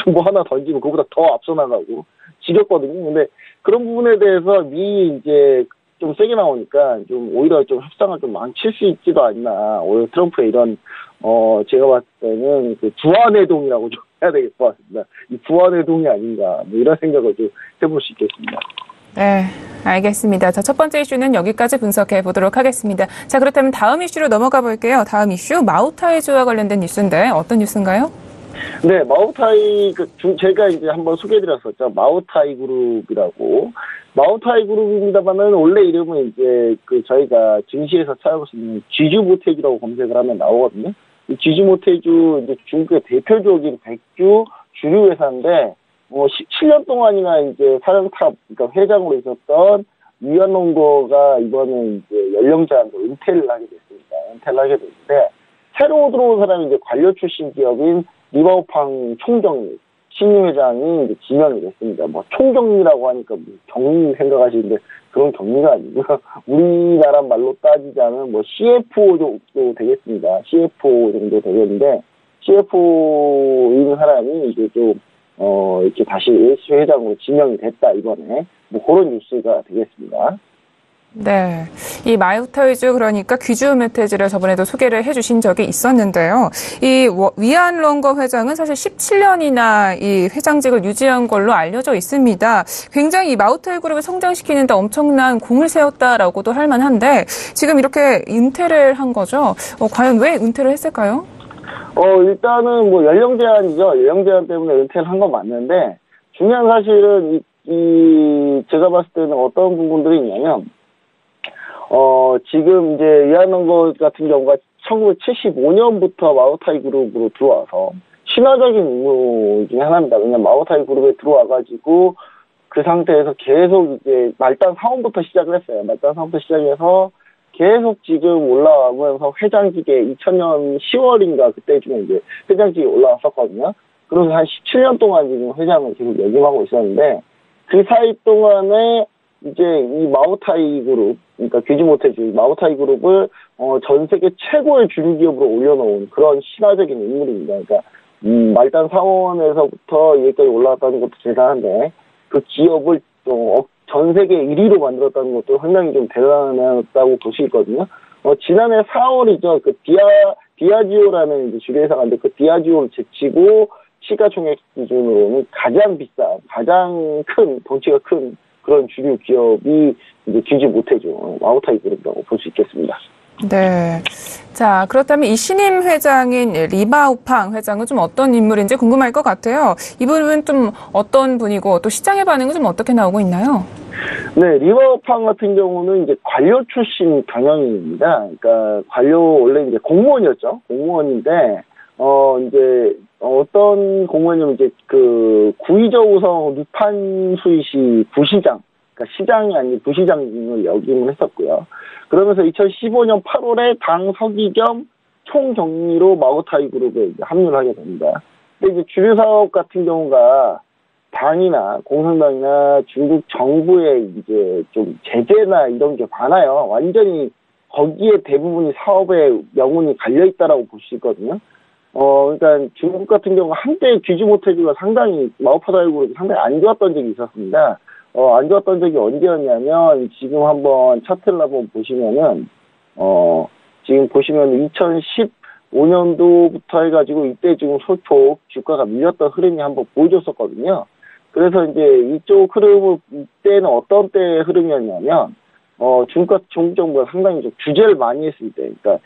정보 하나 던지면 그거보다 더 앞서 나가고 지겹거든요. 근데 그런 부분에 대해서 미 이제 좀 세게 나오니까 좀 오히려 좀 협상을 좀 망칠 수 있지도 않나. 오히려 트럼프의 이런 제가 봤을 때는 그 부안해동이라고 좀 해야 될 것 같습니다. 이 부안해동이 아닌가, 뭐 이런 생각을 좀 해볼 수 있겠습니다. 네, 알겠습니다. 첫 번째 이슈는 여기까지 분석해 보도록 하겠습니다. 그렇다면 다음 이슈로 넘어가 볼게요. 다음 이슈, 마우타이주와 관련된 뉴스인데 어떤 뉴스인가요? 네, 마우타이, 제가 이제 한번 소개해드렸었죠. 마우타이 그룹이라고. 마우타이 그룹입니다만은 원래 이름은 이제 저희가 증시에서 찾아볼 수 있는 쥐주모테주라고 검색을 하면 나오거든요. 이 쥐주모테주, 이제 중국의 대표적인 백주 주류 회사인데, 17년 동안이나 이제 사령탑, 그러니까 회장으로 있었던 위안롱거가 이번에 이제 연령제한으로 은퇴를 하게 됐습니다. 은퇴를 하게 됐는데, 새로 들어온 사람이 이제 관료 출신 기업인 리바오팡 총경리, 신임 회장이 이제 지명이 됐습니다. 뭐, 총경리라고 하니까 경리 생각하시는데, 그런 경리가 아니고요. 우리나라 말로 따지자면 뭐, CFO 정도 되겠습니다. CFO 정도 되겠는데, CFO인 사람이 이제 좀, 이렇게 다시 회장으로 지명이 됐다, 이번에. 뭐, 그런 뉴스가 되겠습니다. 네. 이 마우타이주, 그러니까 귀주 메테즈를 저번에도 소개를 해주신 적이 있었는데요. 이 위안롱거 회장은 사실 17년이나 이 회장직을 유지한 걸로 알려져 있습니다. 굉장히 이 마우타이 그룹을 성장시키는데 엄청난 공을 세웠다라고도 할 만한데, 지금 이렇게 은퇴를 한 거죠. 과연 왜 은퇴를 했을까요? 일단은 뭐 연령 제한이죠. 연령 제한 때문에 은퇴를 한 건 맞는데, 중요한 사실은 제가 봤을 때는 어떤 부분들이 있냐면, 지금 이제 위안롱거 같은 경우가 1975년부터 마우타이 그룹으로 들어와서 신화적인 인물 중에 하나입니다. 왜냐면 마오타이 그룹에 들어와가지고 그 상태에서 계속 이제 말단 사원부터 시작을 했어요. 말단 사원부터 시작해서 계속 지금 올라가면서 회장직에 2000년 10월인가 그때쯤에 이제 회장직에 올라왔었거든요. 그래서 한 17년 동안 지금 회장을 계속 역임하고 있었는데 그 사이 동안에 이제 이 마오타이 그룹, 그러니까 귀지모테주 마오타이 그룹을 전 세계 최고의 주류 기업으로 올려놓은 그런 신화적인 인물입니다. 그러니까 말단 사원에서부터 여기까지 올라왔다는 것도 대단한데 그 기업을 전 세계 1위로 만들었다는 것도 상당히 좀 대단하다고 볼 수 있거든요. 지난해 4월이죠. 그 디아지오라는 이제 주류회사가 있는데 그 디아지오를 제치고 시가총액 기준으로는 가장 비싼, 가장 큰, 덩치가 큰 그런 주류 기업이 이제 귀지모테주 마오타이 그룹이라고 볼 수 있겠습니다. 네. 자, 그렇다면 이 신임 회장인 리바오팡 회장은 좀 어떤 인물인지 궁금할 것 같아요. 이분은 좀 어떤 분이고 또 시장의 반응은 좀 어떻게 나오고 있나요? 네, 리바오팡 같은 경우는 이제 관료 출신 경영인입니다. 그러니까 관료 원래 이제 공무원이었죠. 공무원인데 이제 어떤 공무원이면 이제 그 구이저우성 루판수이시 부시장, 그러니까 시장이 아닌 부시장을 역임을 했었고요. 그러면서 2015년 8월에 당 서기 겸 총경리로 마오타이 그룹에 이제 합류를 하게 됩니다. 근데 이제 주류 사업 같은 경우가 당이나 공산당이나 중국 정부의 이제 좀 제재나 이런 게 많아요. 완전히 거기에 대부분이 사업의 명운이 갈려있다라고 볼 수 있거든요. 그러니까 중국 같은 경우 한때 귀지모테주가 상당히 마오타이 그룹이 상당히 안 좋았던 적이 있었습니다. 안 좋았던 적이 언제였냐면 지금 한번 차트를 한번 보시면은 지금 보시면 2015년도부터 해가지고 이때 지금 소폭 주가가 밀렸던 흐름이 한번 보여줬었거든요. 그래서 이제 이쪽 흐름을 이때는 어떤 때의 흐름이었냐면 중국 정부가 상당히 좀 규제를 많이 했을 때, 그러니까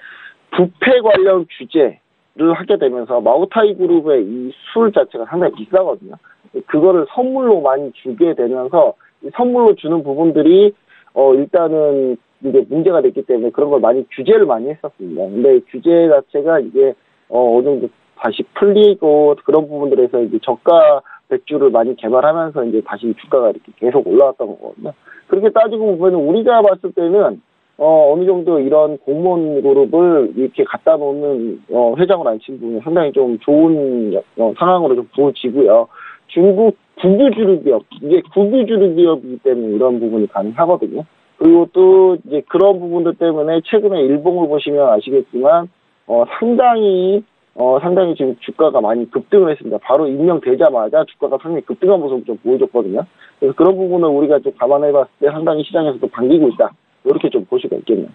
부패 관련 규제를 하게 되면서 마오타이 그룹의 이 술 자체가 상당히 비싸거든요. 그거를 선물로 많이 주게 되면서 선물로 주는 부분들이 일단은 이제 문제가 됐기 때문에 그런 걸 많이 규제를 많이 했었습니다. 근데 규제 자체가 이게 어느 정도 다시 풀리고 그런 부분들에서 이제 저가 백주를 많이 개발하면서 이제 다시 주가가 이렇게 계속 올라왔던 거거든요. 그렇게 따지고 보면 우리가 봤을 때는 어느 정도 이런 공무원 그룹을 이렇게 갖다 놓는 회장을 앉힌 부분이 상당히 좀 좋은 상황으로 좀 보여지고요. 중국 국유주류 기업, 이게 국유주류 기업이기 때문에 이런 부분이 가능하거든요. 그리고 또 이제 그런 부분들 때문에 최근에 일봉을 보시면 아시겠지만 상당히 지금 주가가 많이 급등을 했습니다. 바로 임명되자마자 주가가 상당히 급등한 모습을 좀 보여줬거든요. 그래서 그런 부분을 우리가 좀 감안해봤을 때 상당히 시장에서도 반기고 있다. 이렇게 좀 볼 수가 있겠네요.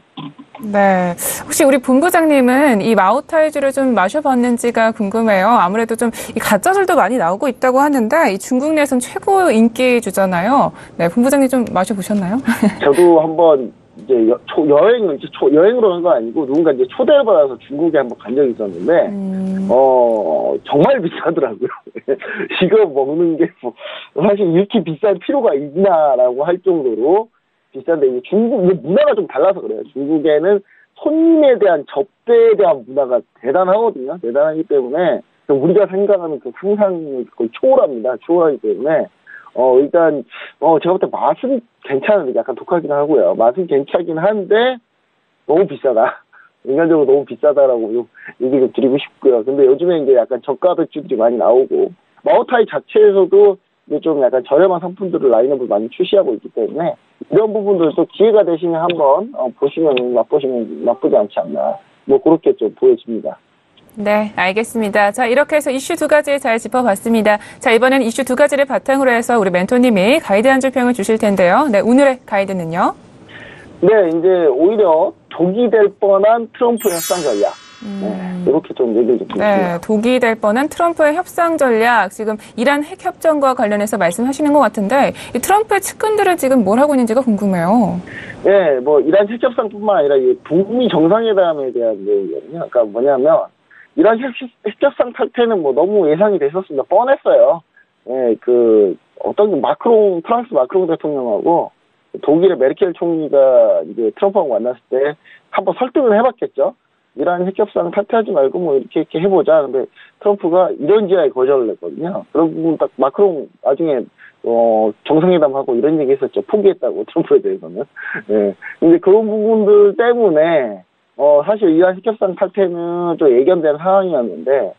네. 혹시 우리 본부장님은 이 마오타이주를 좀 마셔봤는지가 궁금해요. 아무래도 좀 이 가짜술도 많이 나오고 있다고 하는데 이 중국 내에서는 최고 인기주잖아요. 네, 본부장님 좀 마셔보셨나요? 저도 한번 이제 여행으로 한 건 아니고 누군가 이제 초대를 받아서 중국에 한번 간 적이 있었는데 정말 비싸더라고요. 이거 먹는 게 뭐 사실 이렇게 비쌀 필요가 있나라고 할 정도로 비싼데 이게 중국 문화가 좀 달라서 그래요. 중국에는 손님에 대한 접대에 대한 문화가 대단하거든요. 대단하기 때문에 우리가 생각하는 그 상상을 거의 초월합니다. 초월하기 때문에 일단 제가 볼 때 맛은 괜찮은데 약간 독하긴 하고요. 맛은 괜찮긴 한데 너무 비싸다. 인간적으로 너무 비싸다라고 얘기 좀 드리고 싶고요. 근데 요즘에 이제 약간 저가 백주들이 많이 나오고 마오타이 자체에서도 이제 좀 약간 저렴한 상품들을 라인업을 많이 출시하고 있기 때문에 이런 부분들도 기회가 되시면 한번 보시면 맛보시면 나쁘지 않지 않나. 뭐 그렇게 좀 보여집니다. 네, 알겠습니다. 자, 이렇게 해서 이슈 두 가지 잘 짚어봤습니다. 자, 이번엔 이슈 두 가지를 바탕으로 해서 우리 멘토님이 가이드 한 줄 평을 주실 텐데요. 네, 오늘의 가이드는요? 네, 이제 오히려 독이 될 뻔한 트럼프 협상 전략. 네, 이렇게 좀 얘기를 좀 드립니다. 네, 독이 될 뻔한 트럼프의 협상 전략. 지금 이란 핵 협정과 관련해서 말씀하시는 것 같은데 이 트럼프의 측근들은 지금 뭘 하고 있는지가 궁금해요. 네, 뭐 이란 핵 협상뿐만 아니라 이 북미 정상회담에 대한 내용이거든요. 그러니까 뭐냐면 이란 핵 협상 탈퇴는 뭐 너무 예상이 됐었습니다. 뻔했어요. 네, 프랑스 마크롱 대통령하고 독일의 메르켈 총리가 이제 트럼프하고 만났을 때 한번 설득을 해봤겠죠. 이란 핵협상 탈퇴하지 말고 뭐 이렇게 해보자. 근데 트럼프가 이런 지하에 거절을 했거든요. 그런 부분 딱 마크롱 나중에 정상회담하고 이런 얘기 했었죠. 포기했다고, 트럼프에 대해서는. 네. 근데 그런 부분들 때문에 사실 이란 핵협상 탈퇴는 좀 예견된 상황이었는데,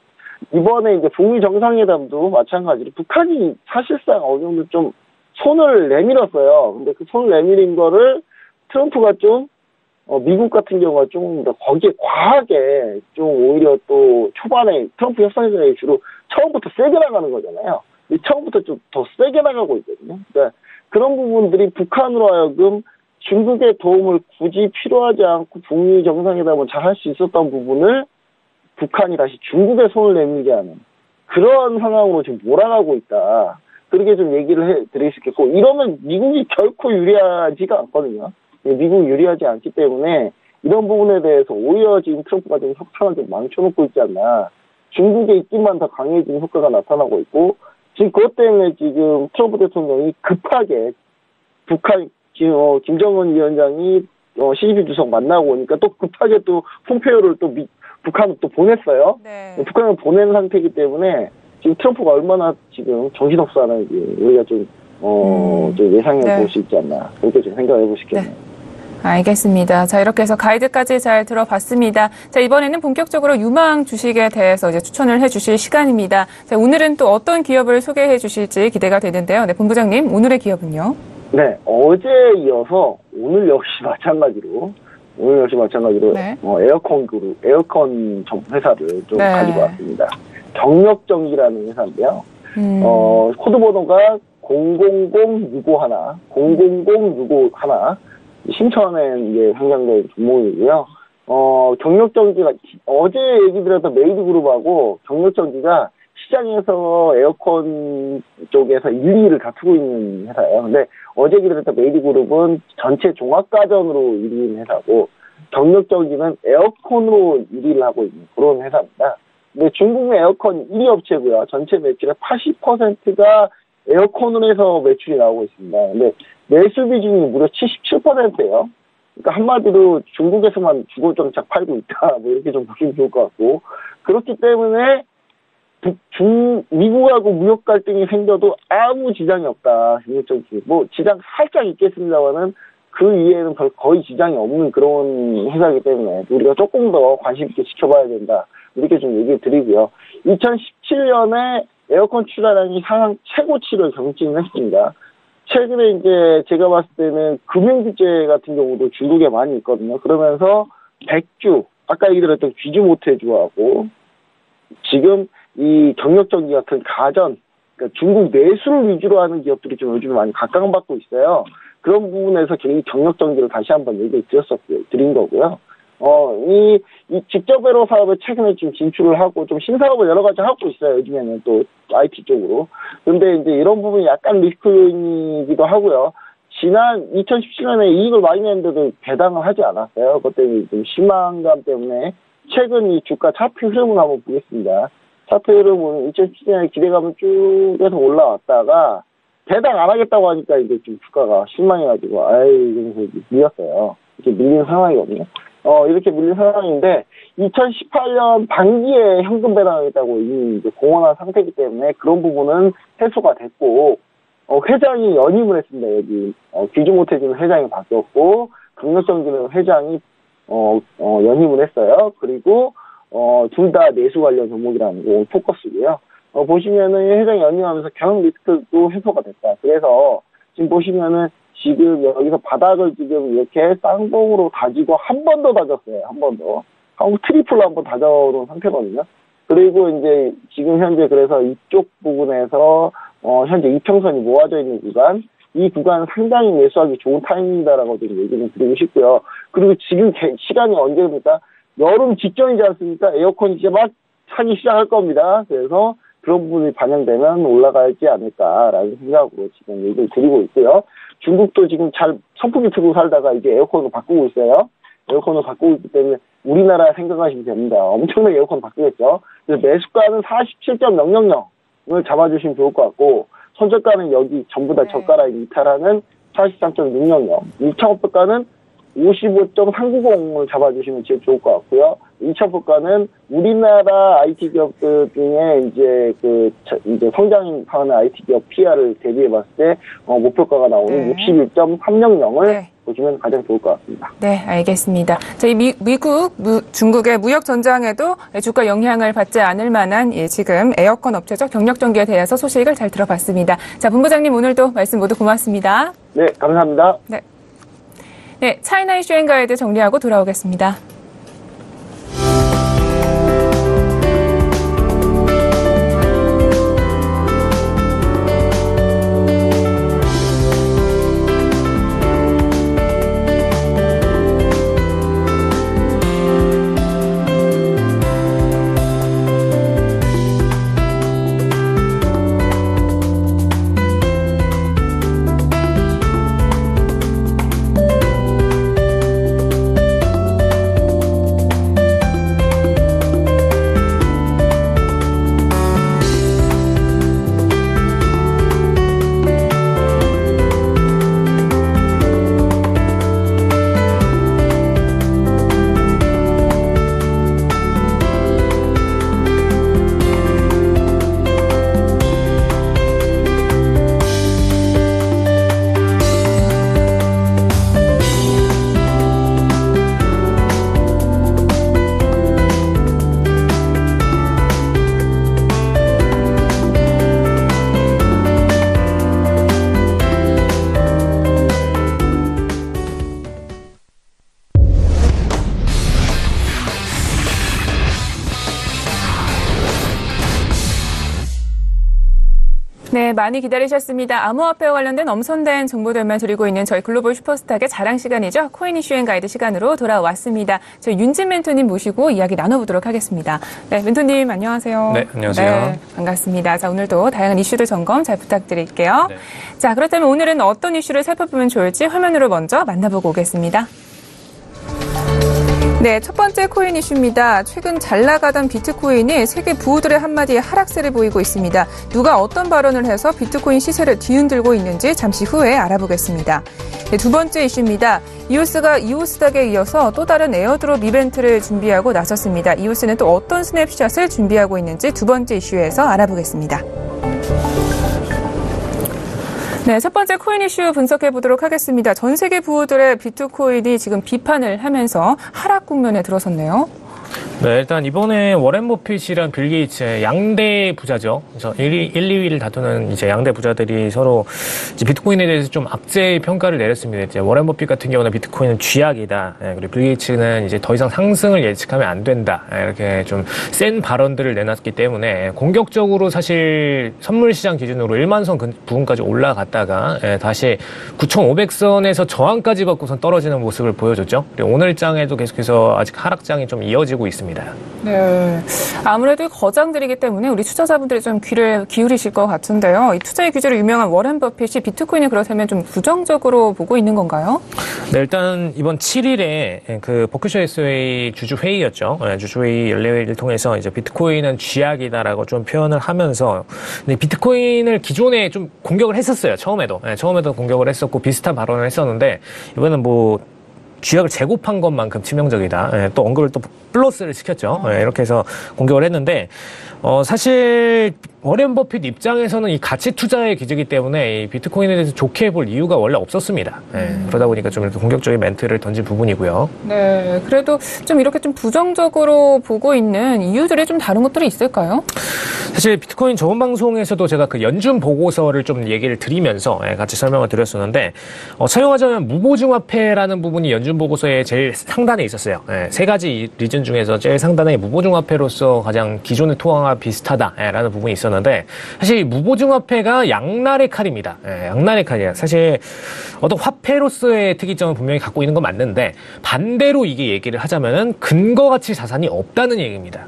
이번에 이제 북미 정상회담도 마찬가지로 북한이 사실상 어느 정도 좀 손을 내밀었어요. 근데 그 손을 내밀인 거를 트럼프가 좀 미국 같은 경우가 좀 더 거기에 과하게 좀 오히려 또 초반에 트럼프 협상에서 주로 처음부터 세게 나가는 거잖아요. 근데 처음부터 좀 더 세게 나가고 있거든요. 그러니까 그런 부분들이 북한으로 하여금 중국의 도움을 굳이 필요하지 않고 북미 정상회담을 잘 할 수 있었던 부분을 북한이 다시 중국의 손을 내밀게 하는 그런 상황으로 지금 몰아가고 있다. 그렇게 좀 얘기를 해드릴 수 있겠고, 이러면 미국이 결코 유리하지가 않거든요. 미국이 유리하지 않기 때문에 이런 부분에 대해서 오히려 지금 트럼프가 좀 협상을 좀 망쳐놓고 있지 않나. 중국의 입김만 더 강해지는 효과가 나타나고 있고, 지금 그것 때문에 지금 트럼프 대통령이 급하게 북한 김정은 위원장이 시진핑 주석 만나고 오니까 또 급하게 또 폼페이오를 또 북한을 또 보냈어요. 네. 북한을 보낸 상태이기 때문에 지금 트럼프가 얼마나 지금 정신없어 하는지 우리가 좀 예상해 네. 볼 수 있지 않나. 그렇게 좀 생각해 보시겠네요. 네. 알겠습니다. 자, 이렇게 해서 가이드까지 잘 들어봤습니다. 자, 이번에는 본격적으로 유망 주식에 대해서 이제 추천을 해주실 시간입니다. 자, 오늘은 또 어떤 기업을 소개해 주실지 기대가 되는데요. 네, 본부장님, 오늘의 기업은요? 네, 어제 이어서 오늘 역시 마찬가지로 네. 에어컨 회사를 좀 네. 가지고 왔습니다. 경력정기라는 회사인데요. 코드 번호가 000651, 신천에 이제 상장된 종목이고요. 경력정기가, 어제 얘기 드렸던 메이드그룹하고 경력정기가 시장에서 에어컨 쪽에서 1, 2위를 다투고 있는 회사예요. 근데 어제 얘기 드렸던 메이드그룹은 전체 종합가전으로 1위인 회사고, 경력정기는 에어컨으로 1위를 하고 있는 그런 회사입니다. 근데 중국 내 에어컨 1위 업체고요. 전체 매출의 80%가 에어컨으로 해서 매출이 나오고 있습니다. 근데 매수 비중이 무려 77%예요. 그러니까 한마디로 중국에서만 주고장착 팔고 있다. 뭐 이렇게 좀 보시면 좋을 것 같고. 그렇기 때문에 미국하고 무역 갈등이 생겨도 아무 지장이 없다. 뭐 지장 살짝 있겠습니다만은 그 이외에는 거의 지장이 없는 그런 회사이기 때문에 우리가 조금 더 관심 있게 지켜봐야 된다. 이렇게 좀 얘기를 드리고요. 2017년에 에어컨 출하량이 상황 최고치를 경신했습니다. 최근에 이제 제가 봤을 때는 금융규제 같은 경우도 중국에 많이 있거든요. 그러면서 백주, 아까 얘기드렸던 귀주모태주하고 지금 이 경력정기 같은 가전, 그러니까 중국 내수를 위주로 하는 기업들이 좀 요즘에 많이 각광받고 있어요. 그런 부분에서 경력정기를 다시 한번 얘기를 드린 거고요. 이 직접 회로 사업에 최근에 좀 진출을 하고 좀 신사업을 여러 가지 하고 있어요. 요즘에는 또 IT 쪽으로. 근데 이제 이런 부분이 약간 리스크 요인이기도 하고요. 지난 2017년에 이익을 많이 냈는데도 배당을 하지 않았어요. 그것 때문에 좀 실망감 때문에 최근 이 주가 차트 흐름을 한번 보겠습니다. 차트 흐름은 2017년에 기대감을 쭉 해서 올라왔다가 배당 안 하겠다고 하니까 이제 좀 주가가 실망해가지고 이러면서 밀렸어요. 이렇게 밀린 상황이거든요. 이렇게 밀린 상황인데 2018년 반기에 현금 배당하겠다고 이미 이제 공언한 상태이기 때문에 그런 부분은 해소가 됐고 회장이 연임을 했습니다. 여기 귀주모태주는 회장이 바뀌었고 경력정기는 회장이 연임을 했어요. 그리고 둘 다 내수 관련 종목이라는 거 포커스고요. 보시면은 회장이 연임하면서 경영 리스크도 해소가 됐다. 그래서 지금 보시면은 지금 여기서 바닥을 지금 이렇게 쌍봉으로 다지고 한 번 더 다졌어요. 한 번 더. 한국 트리플로 한 번 다져놓은 상태거든요. 그리고 이제 지금 현재 그래서 이쪽 부분에서 현재 이평선이 모아져 있는 구간, 이 구간은 상당히 매수하기 좋은 타이밍이다라고 좀 얘기를 드리고 싶고요. 그리고 지금 시간이 언제입니까? 여름 직전이지 않습니까? 에어컨이 이제 막 차기 시작할 겁니다. 그래서 그런 부분이 반영되면 올라가지 않을까라는 생각으로 지금 얘기를 드리고 있고요. 중국도 지금 잘 선풍기 틀고 살다가 이제 에어컨을 바꾸고 있어요. 에어컨을 바꾸고 있기 때문에 우리나라 생각하시면 됩니다. 엄청나게 에어컨 바꾸겠죠. 그래서 매수가는 47.000을 잡아주시면 좋을 것 같고, 손절가는 여기 전부 다 저가랑 이탈하는 43.600. 2,500가는 55.390을 잡아주시면 제일 좋을 것 같고요. 2차 평가는 우리나라 IT 기업들 중에 이제 성장하는 IT 기업 PR을 대비해봤을 때 목표가가 나오는 61.300을 네. 보시면 가장 좋을 것 같습니다. 네, 알겠습니다. 저희 미국, 중국의 무역 전장에도 주가 영향을 받지 않을 만한 지금 에어컨 업체적 경력 전개에 대해서 소식을 잘 들어봤습니다. 자, 본부장님 오늘도 말씀 모두 고맙습니다. 네, 감사합니다. 네, 차이나 이슈 앤 가이드 정리하고 돌아오겠습니다. 네, 많이 기다리셨습니다. 암호화폐와 관련된 엄선된 정보들만 드리고 있는 저희 글로벌 슈퍼스탁의 자랑 시간이죠. 코인 이슈 앤 가이드 시간으로 돌아왔습니다. 저희 윤진 멘토님 모시고 이야기 나눠보도록 하겠습니다. 네, 멘토님 안녕하세요. 네, 안녕하세요. 네, 반갑습니다. 자, 오늘도 다양한 이슈들 점검 잘 부탁드릴게요. 네. 자, 그렇다면 오늘은 어떤 이슈를 살펴보면 좋을지 화면으로 먼저 만나보고 오겠습니다. 네, 첫 번째 코인 이슈입니다. 최근 잘 나가던 비트코인이 세계 부호들의 한마디에 하락세를 보이고 있습니다. 누가 어떤 발언을 해서 비트코인 시세를 뒤흔들고 있는지 잠시 후에 알아보겠습니다. 네, 두 번째 이슈입니다. 이오스가 이오스닥에 이어서 또 다른 에어드롭 이벤트를 준비하고 나섰습니다. 이오스는 또 어떤 스냅샷을 준비하고 있는지 두 번째 이슈에서 알아보겠습니다. 네, 첫 번째 코인 이슈 분석해 보도록 하겠습니다. 전 세계 부호들의 비트코인이 지금 비판을 하면서 하락 국면에 들어섰네요. 네, 일단 이번에 워렌 버핏이랑 빌 게이츠의 양대 부자죠. 그래서 1, 2위를 다투는 이제 양대 부자들이 서로 이제 비트코인에 대해서 좀 악재 평가를 내렸습니다. 이제 워렌 버핏 같은 경우는 비트코인은 쥐약이다. 그리고 빌 게이츠는 이제 더 이상 상승을 예측하면 안 된다. 이렇게 좀 센 발언들을 내놨기 때문에 공격적으로 사실 선물 시장 기준으로 1만 선 부근까지 올라갔다가 다시 9,500선에서 저항까지 받고선 떨어지는 모습을 보여줬죠. 그리고 오늘 장에도 계속해서 아직 하락장이 좀 이어지고 있습니다. 네, 아무래도 거장들이기 때문에 우리 투자자분들이 좀 귀를 기울이실 것 같은데요. 이 투자의 귀재로 유명한 워렌 버핏이 비트코인을 그렇다면 좀 부정적으로 보고 있는 건가요? 네, 일단 이번 7일에 그 버크셔 해서웨이 주주회의였죠. 주주회의 연례회의를 통해서 이제 비트코인은 쥐약이다라고 좀 표현을 하면서 근데 비트코인을 기존에 좀 공격을 했었어요. 처음에도 공격을 했었고 비슷한 발언을 했었는데 이번에는 뭐 쥐약을 제곱한 것만큼 치명적이다. 또 언급을 또 플러스를 시켰죠. 이렇게 해서 공격을 했는데 사실 워렌 버핏 입장에서는 이 가치 투자의 기지이기 때문에 이 비트코인에 대해서 좋게 볼 이유가 원래 없었습니다. 그러다 보니까 좀 이렇게 공격적인 멘트를 던진 부분이고요. 네, 그래도 좀 이렇게 좀 부정적으로 보고 있는 이유들이 좀 다른 것들이 있을까요? 사실 비트코인 저번 방송에서도 제가 그 연준 보고서를 좀 얘기를 드리면서 같이 설명을 드렸었는데 사용하자면 무보증화폐라는 부분이 연준 보고서에 제일 상단에 있었어요. 세 가지 리즌 중에서 제일 상단에 무보증화폐로서 가장 기존의 투자와 비슷하다라는 부분이 있었는데 사실 무보증화폐가 양날의 칼입니다. 양날의 칼이에요. 사실 어떤 화폐로서의 특이점을 분명히 갖고 있는 건 맞는데 반대로 이게 얘기를 하자면은 근거가치 자산이 없다는 얘기입니다.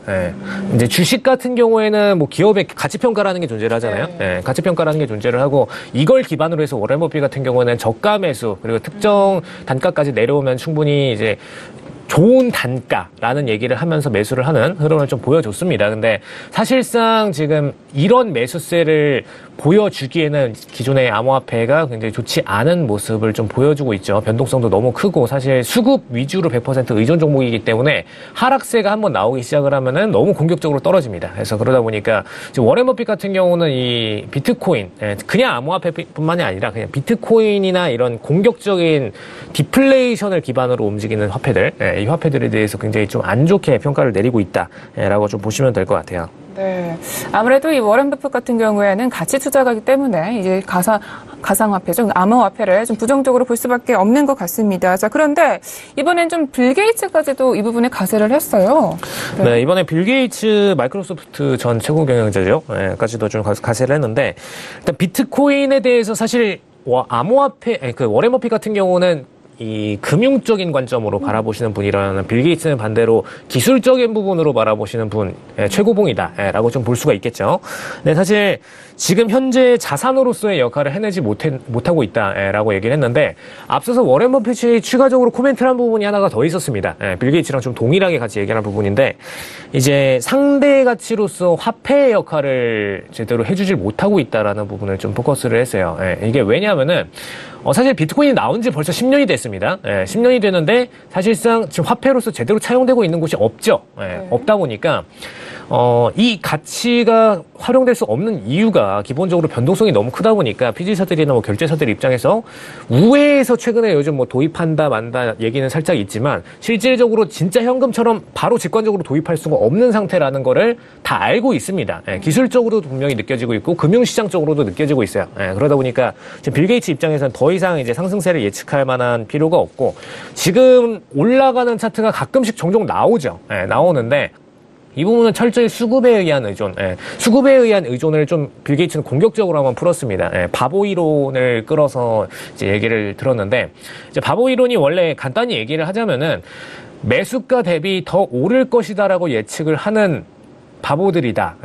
이제 주식 같은 경우에는 뭐 기업의 가치평가라는 게 존재를 하잖아요. 가치평가라는 게 존재를 하고 이걸 기반으로 해서 워렌 버핏 같은 경우는 저가 매수 그리고 특정 단가까지 내려오면 충분히 이제 좋은 단가라는 얘기를 하면서 매수를 하는 흐름을 좀 보여줬습니다. 근데 사실상 지금 이런 매수세를 보여주기에는 기존의 암호화폐가 굉장히 좋지 않은 모습을 좀 보여주고 있죠. 변동성도 너무 크고 사실 수급 위주로 100% 의존 종목이기 때문에 하락세가 한번 나오기 시작을 하면은 너무 공격적으로 떨어집니다. 그래서 그러다 보니까 지금 워렌 버핏 같은 경우는 이 비트코인, 그냥 암호화폐뿐만이 아니라 그냥 비트코인이나 이런 공격적인 디플레이션을 기반으로 움직이는 화폐들, 이 화폐들에 대해서 굉장히 좀 안 좋게 평가를 내리고 있다라고 좀 보시면 될 것 같아요. 네. 아무래도 이 워렌 버핏 같은 경우에는 가치 투자가기 때문에 이제 가상화폐, 좀 암호화폐를 좀 부정적으로 볼 수밖에 없는 것 같습니다. 자, 그런데 이번엔 좀 빌 게이츠까지도 이 부분에 가세를 했어요. 네, 이번에 빌 게이츠 마이크로소프트 전 최고 경영자죠. 까지도 좀 가세를 했는데 일단 비트코인에 대해서 사실 암호화폐, 그 워렌 버핏 같은 경우는 이 금융적인 관점으로 바라보시는 분이라는 빌 게이츠는 반대로 기술적인 부분으로 바라보시는 분, 최고봉이다라고 좀 볼 수가 있겠죠. 네, 사실 지금 현재 자산으로서의 역할을 해내지 못하고 있다라고 얘기를 했는데 앞서서 워렌 버핏이 추가적으로 코멘트를 한 부분이 하나가 더 있었습니다. 빌 게이츠랑 좀 동일하게 같이 얘기하는 부분인데 이제 상대 가치로서 화폐의 역할을 제대로 해주질 못하고 있다라는 부분을 좀 포커스를 했어요. 이게 왜냐하면은 사실 비트코인이 나온 지 벌써 10년이 됐습니다. 10년이 되는데 사실상 지금 화폐로서 제대로 차용되고 있는 곳이 없죠. 없다 보니까 이 가치가 활용될 수 없는 이유가 기본적으로 변동성이 너무 크다 보니까 피지사들이나 뭐 결제사들 입장에서 우회해서 최근에 요즘 뭐 도입한다 만다 얘기는 살짝 있지만 실질적으로 진짜 현금처럼 바로 직관적으로 도입할 수가 없는 상태라는 거를 다 알고 있습니다. 기술적으로도 분명히 느껴지고 있고 금융시장적으로도 느껴지고 있어요. 그러다 보니까 빌 게이츠 입장에서는 더 이상 이제 상승세를 예측할 만한 필요가 없고 지금 올라가는 차트가 가끔씩 종종 나오죠. 나오는데 이 부분은 철저히 수급에 의한 의존, 수급에 의한 의존을 좀 빌 게이츠는 공격적으로 한번 풀었습니다. 바보 이론을 끌어서 이제 얘기를 들었는데, 이제 바보 이론이 원래 간단히 얘기를 하자면은 매수가 대비 더 오를 것이다라고 예측을 하는 바보들이다.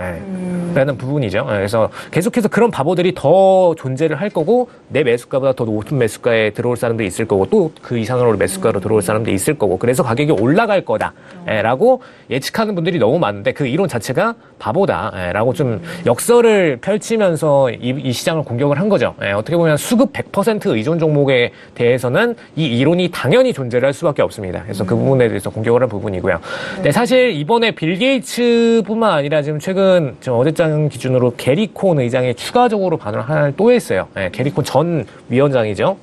라는 부분이죠. 그래서 계속해서 그런 바보들이 더 존재를 할 거고 내 매수가보다 더 높은 매수가에 들어올 사람들이 있을 거고 또 그 이상으로 매수가로 들어올 사람들이 있을 거고 그래서 가격이 올라갈 거다. 라고 예측하는 분들이 너무 많은데 그 이론 자체가 바보다. 라고 좀 역설을 펼치면서 이 시장을 공격을 한 거죠. 어떻게 보면 수급 100% 의존 종목에 대해서는 이 이론이 당연히 존재를 할 수밖에 없습니다. 그래서 그 부분에 대해서 공격을 한 부분이고요. 근데 사실 이번에 빌 게이츠뿐만 아니라 지금 최근 어제장 기준으로 게리 콘 의장이 추가적으로 발언을 하나를 또 했어요. 게리 콘 전 위원장이죠.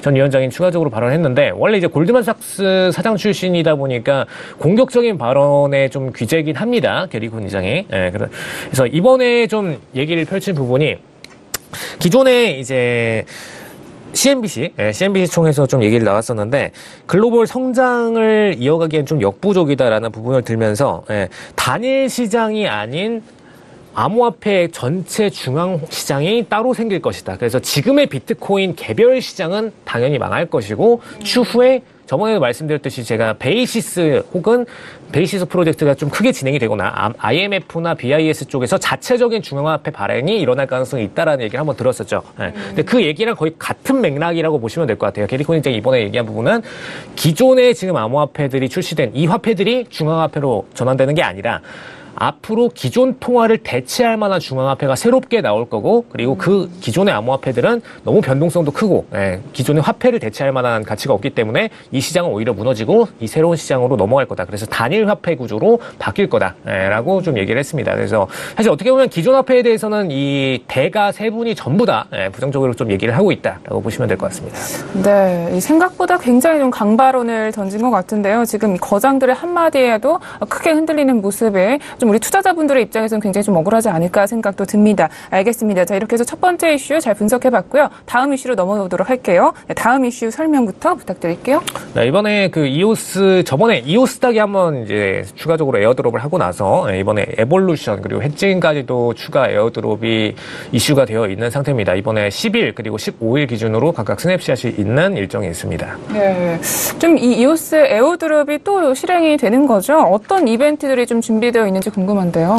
전 위원장이 추가적으로 발언했는데 원래 이제 골드만삭스 사장 출신이다 보니까 공격적인 발언에 좀 귀재긴 합니다. 게리 콘 의장이. 그래서 이번에 좀 얘기를 펼친 부분이 기존에 이제 CNBC 총에서 좀 얘기를 나왔었는데 글로벌 성장을 이어가기엔 좀 역부족이다라는 부분을 들면서 단일 시장이 아닌 암호화폐 전체 중앙 시장이 따로 생길 것이다. 그래서 지금의 비트코인 개별 시장은 당연히 망할 것이고 추후에 저번에도 말씀드렸듯이 제가 베이시스 혹은 베이시스 프로젝트가 좀 크게 진행이 되거나 IMF나 BIS 쪽에서 자체적인 중앙화폐 발행이 일어날 가능성이 있다라는 얘기를 한번 들었었죠. 근데 그 얘기랑 거의 같은 맥락이라고 보시면 될 것 같아요. 게리 콘 의장이 이번에 얘기한 부분은 기존에 지금 암호화폐들이 출시된 이 화폐들이 중앙화폐로 전환되는 게 아니라 앞으로 기존 통화를 대체할 만한 중앙화폐가 새롭게 나올 거고 그리고 그 기존의 암호화폐들은 너무 변동성도 크고 기존의 화폐를 대체할 만한 가치가 없기 때문에 이 시장은 오히려 무너지고 이 새로운 시장으로 넘어갈 거다. 그래서 단일 화폐 구조로 바뀔 거다라고 좀 얘기를 했습니다. 그래서 사실 어떻게 보면 기존 화폐에 대해서는 이 대가 세 분이 전부 다 부정적으로 좀 얘기를 하고 있다라고 보시면 될 것 같습니다. 네, 생각보다 굉장히 좀 강발언을 던진 것 같은데요. 지금 이 거장들의 한마디에도 크게 흔들리는 모습에 좀 우리 투자자분들의 입장에서는 굉장히 좀 억울하지 않을까 생각도 듭니다. 알겠습니다. 자, 이렇게 해서 첫 번째 이슈 잘 분석해봤고요. 다음 이슈로 넘어오도록 할게요. 네, 다음 이슈 설명부터 부탁드릴게요. 네, 이번에 그 저번에 이오스 닥이 한번 이제 추가적으로 에어드롭을 하고 나서 이번에 에볼루션 그리고 해칭까지도 추가 에어드롭이 이슈가 되어 있는 상태입니다. 이번에 10일 그리고 15일 기준으로 각각 스냅샷이 있는 일정이 있습니다. 네, 좀 이 이오스 에어드롭이 또 실행이 되는 거죠? 어떤 이벤트들이 좀 준비되어 있는지 궁금한데요.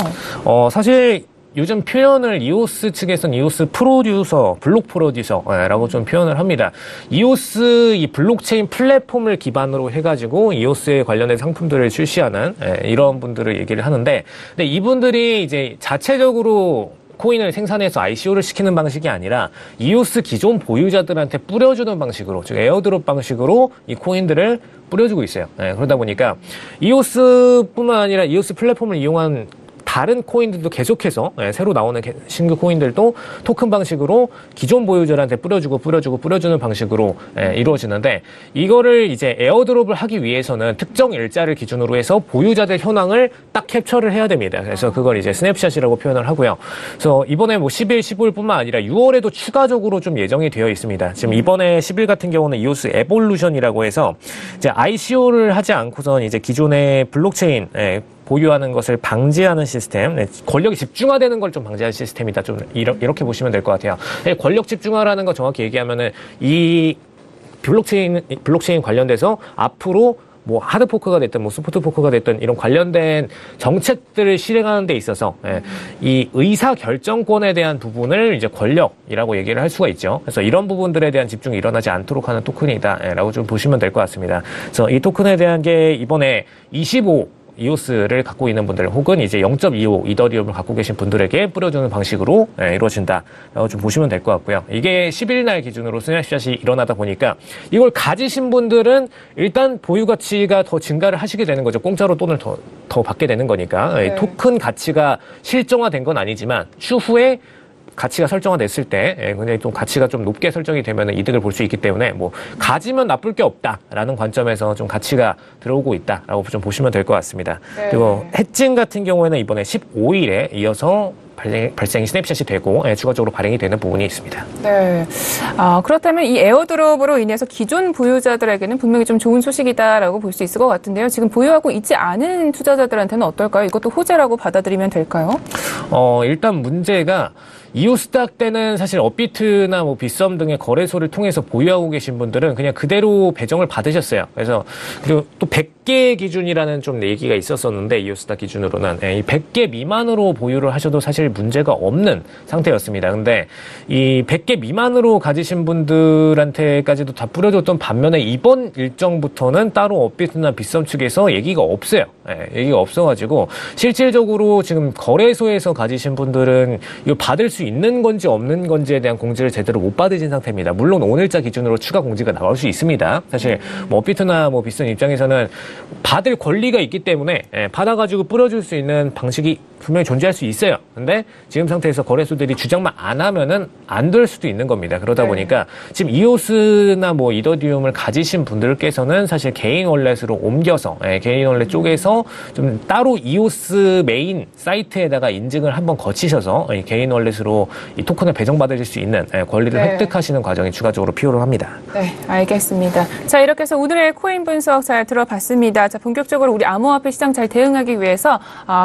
사실 요즘 표현을 이오스 측에서는 이오스 프로듀서, 블록 프로듀서라고 좀 표현을 합니다. 이오스 이 블록체인 플랫폼을 기반으로 해가지고 이오스에 관련된 상품들을 출시하는 이런 분들을 얘기를 하는데, 근데 이분들이 이제 자체적으로 코인을 생산해서 ICO를 시키는 방식이 아니라 이오스 기존 보유자들한테 뿌려주는 방식으로, 즉 에어드롭 방식으로 이 코인들을 뿌려주고 있어요. 그러다 보니까 이오스뿐만 아니라 이오스 플랫폼을 이용한 다른 코인들도 계속해서 새로 나오는 신규 코인들도 토큰 방식으로 기존 보유자들한테 뿌려주는 방식으로 이루어지는데, 이거를 이제 에어드롭을 하기 위해서는 특정 일자를 기준으로 해서 보유자들 현황을 딱 캡처를 해야 됩니다. 그래서 그걸 이제 스냅샷이라고 표현을 하고요. 그래서 이번에 뭐 10일, 15일뿐만 아니라 6월에도 추가적으로 좀 예정이 되어 있습니다. 지금 이번에 10일 같은 경우는 이오스 에볼루션이라고 해서 이제 ICO를 하지 않고선 이제 기존의 블록체인 보유하는 것을 방지하는 시스템, 권력이 집중화되는 걸 좀 방지하는 시스템이다. 좀 이렇게 보시면 될 것 같아요. 권력 집중화라는 거 정확히 얘기하면은 이 블록체인 관련돼서 앞으로 뭐 하드포크가 됐든 뭐 소프트포크가 됐든 이런 관련된 정책들을 실행하는 데 있어서 이 의사 결정권에 대한 부분을 이제 권력이라고 얘기를 할 수가 있죠. 그래서 이런 부분들에 대한 집중이 일어나지 않도록 하는 토큰이다라고 좀 보시면 될 것 같습니다. 그래서 이 토큰에 대한 게 이번에 25 이오스를 갖고 있는 분들 혹은 이제 0.25 이더리움을 갖고 계신 분들에게 뿌려주는 방식으로 이루어진다라고 좀 보시면 될 것 같고요. 이게 10일 날 기준으로 스냅샷이 일어나다 보니까 이걸 가지신 분들은 일단 보유 가치가 더 증가를 하시게 되는 거죠. 공짜로 돈을 더 받게 되는 거니까. 네. 토큰 가치가 실정화된 건 아니지만 추후에 가치가 설정화됐을 때 굉장히 좀 가치가 좀 높게 설정이 되면 이득을 볼 수 있기 때문에 뭐 가지면 나쁠 게 없다라는 관점에서 좀 가치가 들어오고 있다라고 좀 보시면 될 것 같습니다. 네. 그리고 해칭 같은 경우에는 이번에 15일에 이어서 발생이 스냅샷이 되고 추가적으로 발행이 되는 부분이 있습니다. 네. 그렇다면 이 에어드롭으로 인해서 기존 보유자들에게는 분명히 좀 좋은 소식이다라고 볼 수 있을 것 같은데요. 지금 보유하고 있지 않은 투자자들한테는 어떨까요? 이것도 호재라고 받아들이면 될까요? 일단 문제가 이오스닥 때는 사실 업비트나 뭐 빗썸 등의 거래소를 통해서 보유하고 계신 분들은 그냥 그대로 배정을 받으셨어요. 그래서 그리고 또 100개 기준이라는 좀 얘기가 있었었는데 이오스닥 기준으로는 이 100개 미만으로 보유를 하셔도 사실 문제가 없는 상태였습니다. 근데 이 100개 미만으로 가지신 분들한테까지도 다 뿌려줬던 반면에 이번 일정부터는 따로 업비트나 빗썸 측에서 얘기가 없어요. 얘기가 없어가지고 실질적으로 지금 거래소에서 가지신 분들은 이거 받을 수 있는 건지 없는 건지에 대한 공지를 제대로 못 받으신 상태입니다. 물론 오늘자 기준으로 추가 공지가 나올 수 있습니다. 사실 뭐 업비트나 뭐 빗썸 입장에서는 받을 권리가 있기 때문에 받아가지고 뿌려줄 수 있는 방식이 분명히 존재할 수 있어요. 근데 지금 상태에서 거래소들이 주장만 안 하면은 안 될 수도 있는 겁니다. 그러다 보니까 지금 이오스나 뭐 이더리움을 가지신 분들께서는 사실 개인 월렛으로 옮겨서 개인 월렛 쪽에서 좀 따로 이오스 메인 사이트에다가 인증을 한번 거치셔서 개인 월렛으로 이 토큰을 배정받으실 수 있는 권리를 획득하시는 과정이 추가적으로 필요로 합니다. 네, 알겠습니다. 자, 이렇게 해서 오늘의 코인 분석 잘 들어봤습니다. 자, 본격적으로 우리 암호화폐 시장 잘 대응하기 위해서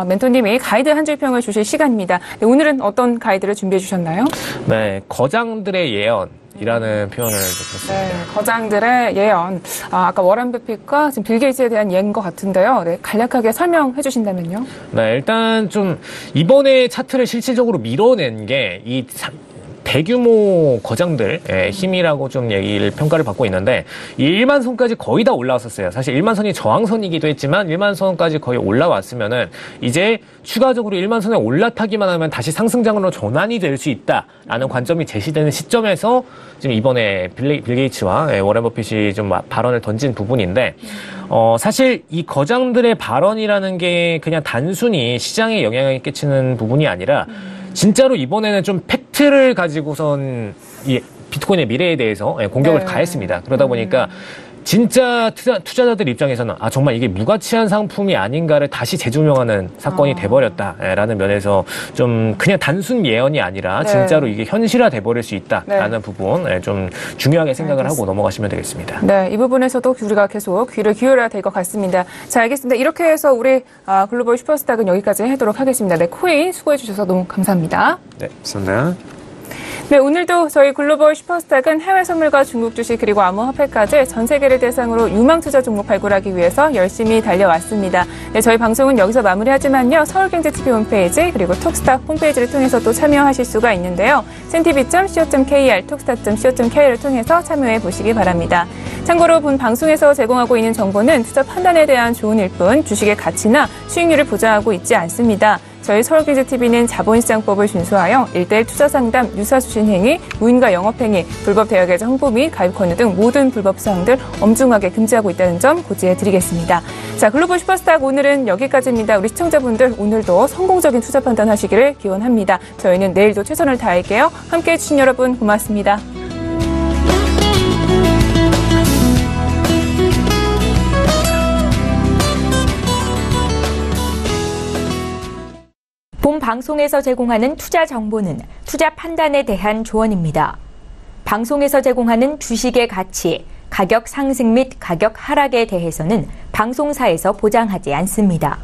멘토님이 가이드 한 줄 평을 주실 시간입니다. 네, 오늘은 어떤 가이드를 준비해 주셨나요? 네, 거장들의 예언이라는 표현을 듣습니다. 네, 거장들의 예언. 아까 워런 버핏과 지금 빌 게이츠에 대한 예인 것 같은데요. 네, 간략하게 설명해 주신다면요. 네, 일단 좀 이번에 차트를 실질적으로 밀어낸 게 이 대규모 거장들의 힘이라고 좀 얘기를 평가를 받고 있는데 이 1만 선까지 거의 다 올라왔었어요. 사실 1만 선이 저항선이기도 했지만 1만 선까지 거의 올라왔으면은 이제 추가적으로 1만 선에 올라타기만 하면 다시 상승장으로 전환이 될 수 있다라는 관점이 제시되는 시점에서 지금 이번에 빌 게이츠와 워런 버핏이 좀 발언을 던진 부분인데 사실 이 거장들의 발언이라는 게 그냥 단순히 시장에 영향을 끼치는 부분이 아니라 진짜로 이번에는 좀 팩트를 가지고선 이 비트코인의 미래에 대해서 공격을 가했습니다. 그러다 보니까 진짜 투자자들 입장에서는 정말 이게 무가치한 상품이 아닌가를 다시 재조명하는 사건이 돼버렸다라는 면에서 좀 그냥 단순 예언이 아니라 진짜로 이게 현실화 돼버릴 수 있다라는 부분 좀 중요하게 생각을 하고 넘어가시면 되겠습니다. 네, 이 부분에서도 우리가 계속 귀를 기울여야 될 것 같습니다. 자, 알겠습니다. 이렇게 해서 우리 글로벌 슈퍼스탁은 여기까지 하도록 하겠습니다. 네, 코인 수고해 주셔서 너무 감사합니다. 네, 감사합니다. 네, 오늘도 저희 글로벌 슈퍼스탁은 해외 선물과 중국 주식 그리고 암호화폐까지 전 세계를 대상으로 유망 투자 종목 발굴하기 위해서 열심히 달려왔습니다. 네, 저희 방송은 여기서 마무리하지만요. 서울경제TV 홈페이지 그리고 톡스탁 홈페이지를 통해서 또 참여하실 수가 있는데요. cntv.co.kr, 톡스탁.co.kr을 통해서 참여해 보시기 바랍니다. 참고로 본 방송에서 제공하고 있는 정보는 투자 판단에 대한 조언일 뿐 주식의 가치나 수익률을 보장하고 있지 않습니다. 저희 서울경제TV는 자본시장법을 준수하여 1:1 투자상담, 유사수신 행위, 무인가 영업행위, 불법 대여계좌 홍보 및 가입 권유 등 모든 불법 사항들 엄중하게 금지하고 있다는 점 고지해드리겠습니다. 자, 글로벌 슈퍼스탁 오늘은 여기까지입니다. 우리 시청자분들 오늘도 성공적인 투자 판단하시기를 기원합니다. 저희는 내일도 최선을 다할게요. 함께해 주신 여러분 고맙습니다. 본 방송에서 제공하는 투자 정보는 투자 판단에 대한 조언입니다. 방송에서 제공하는 주식의 가치, 가격 상승 및 가격 하락에 대해서는 방송사에서 보장하지 않습니다.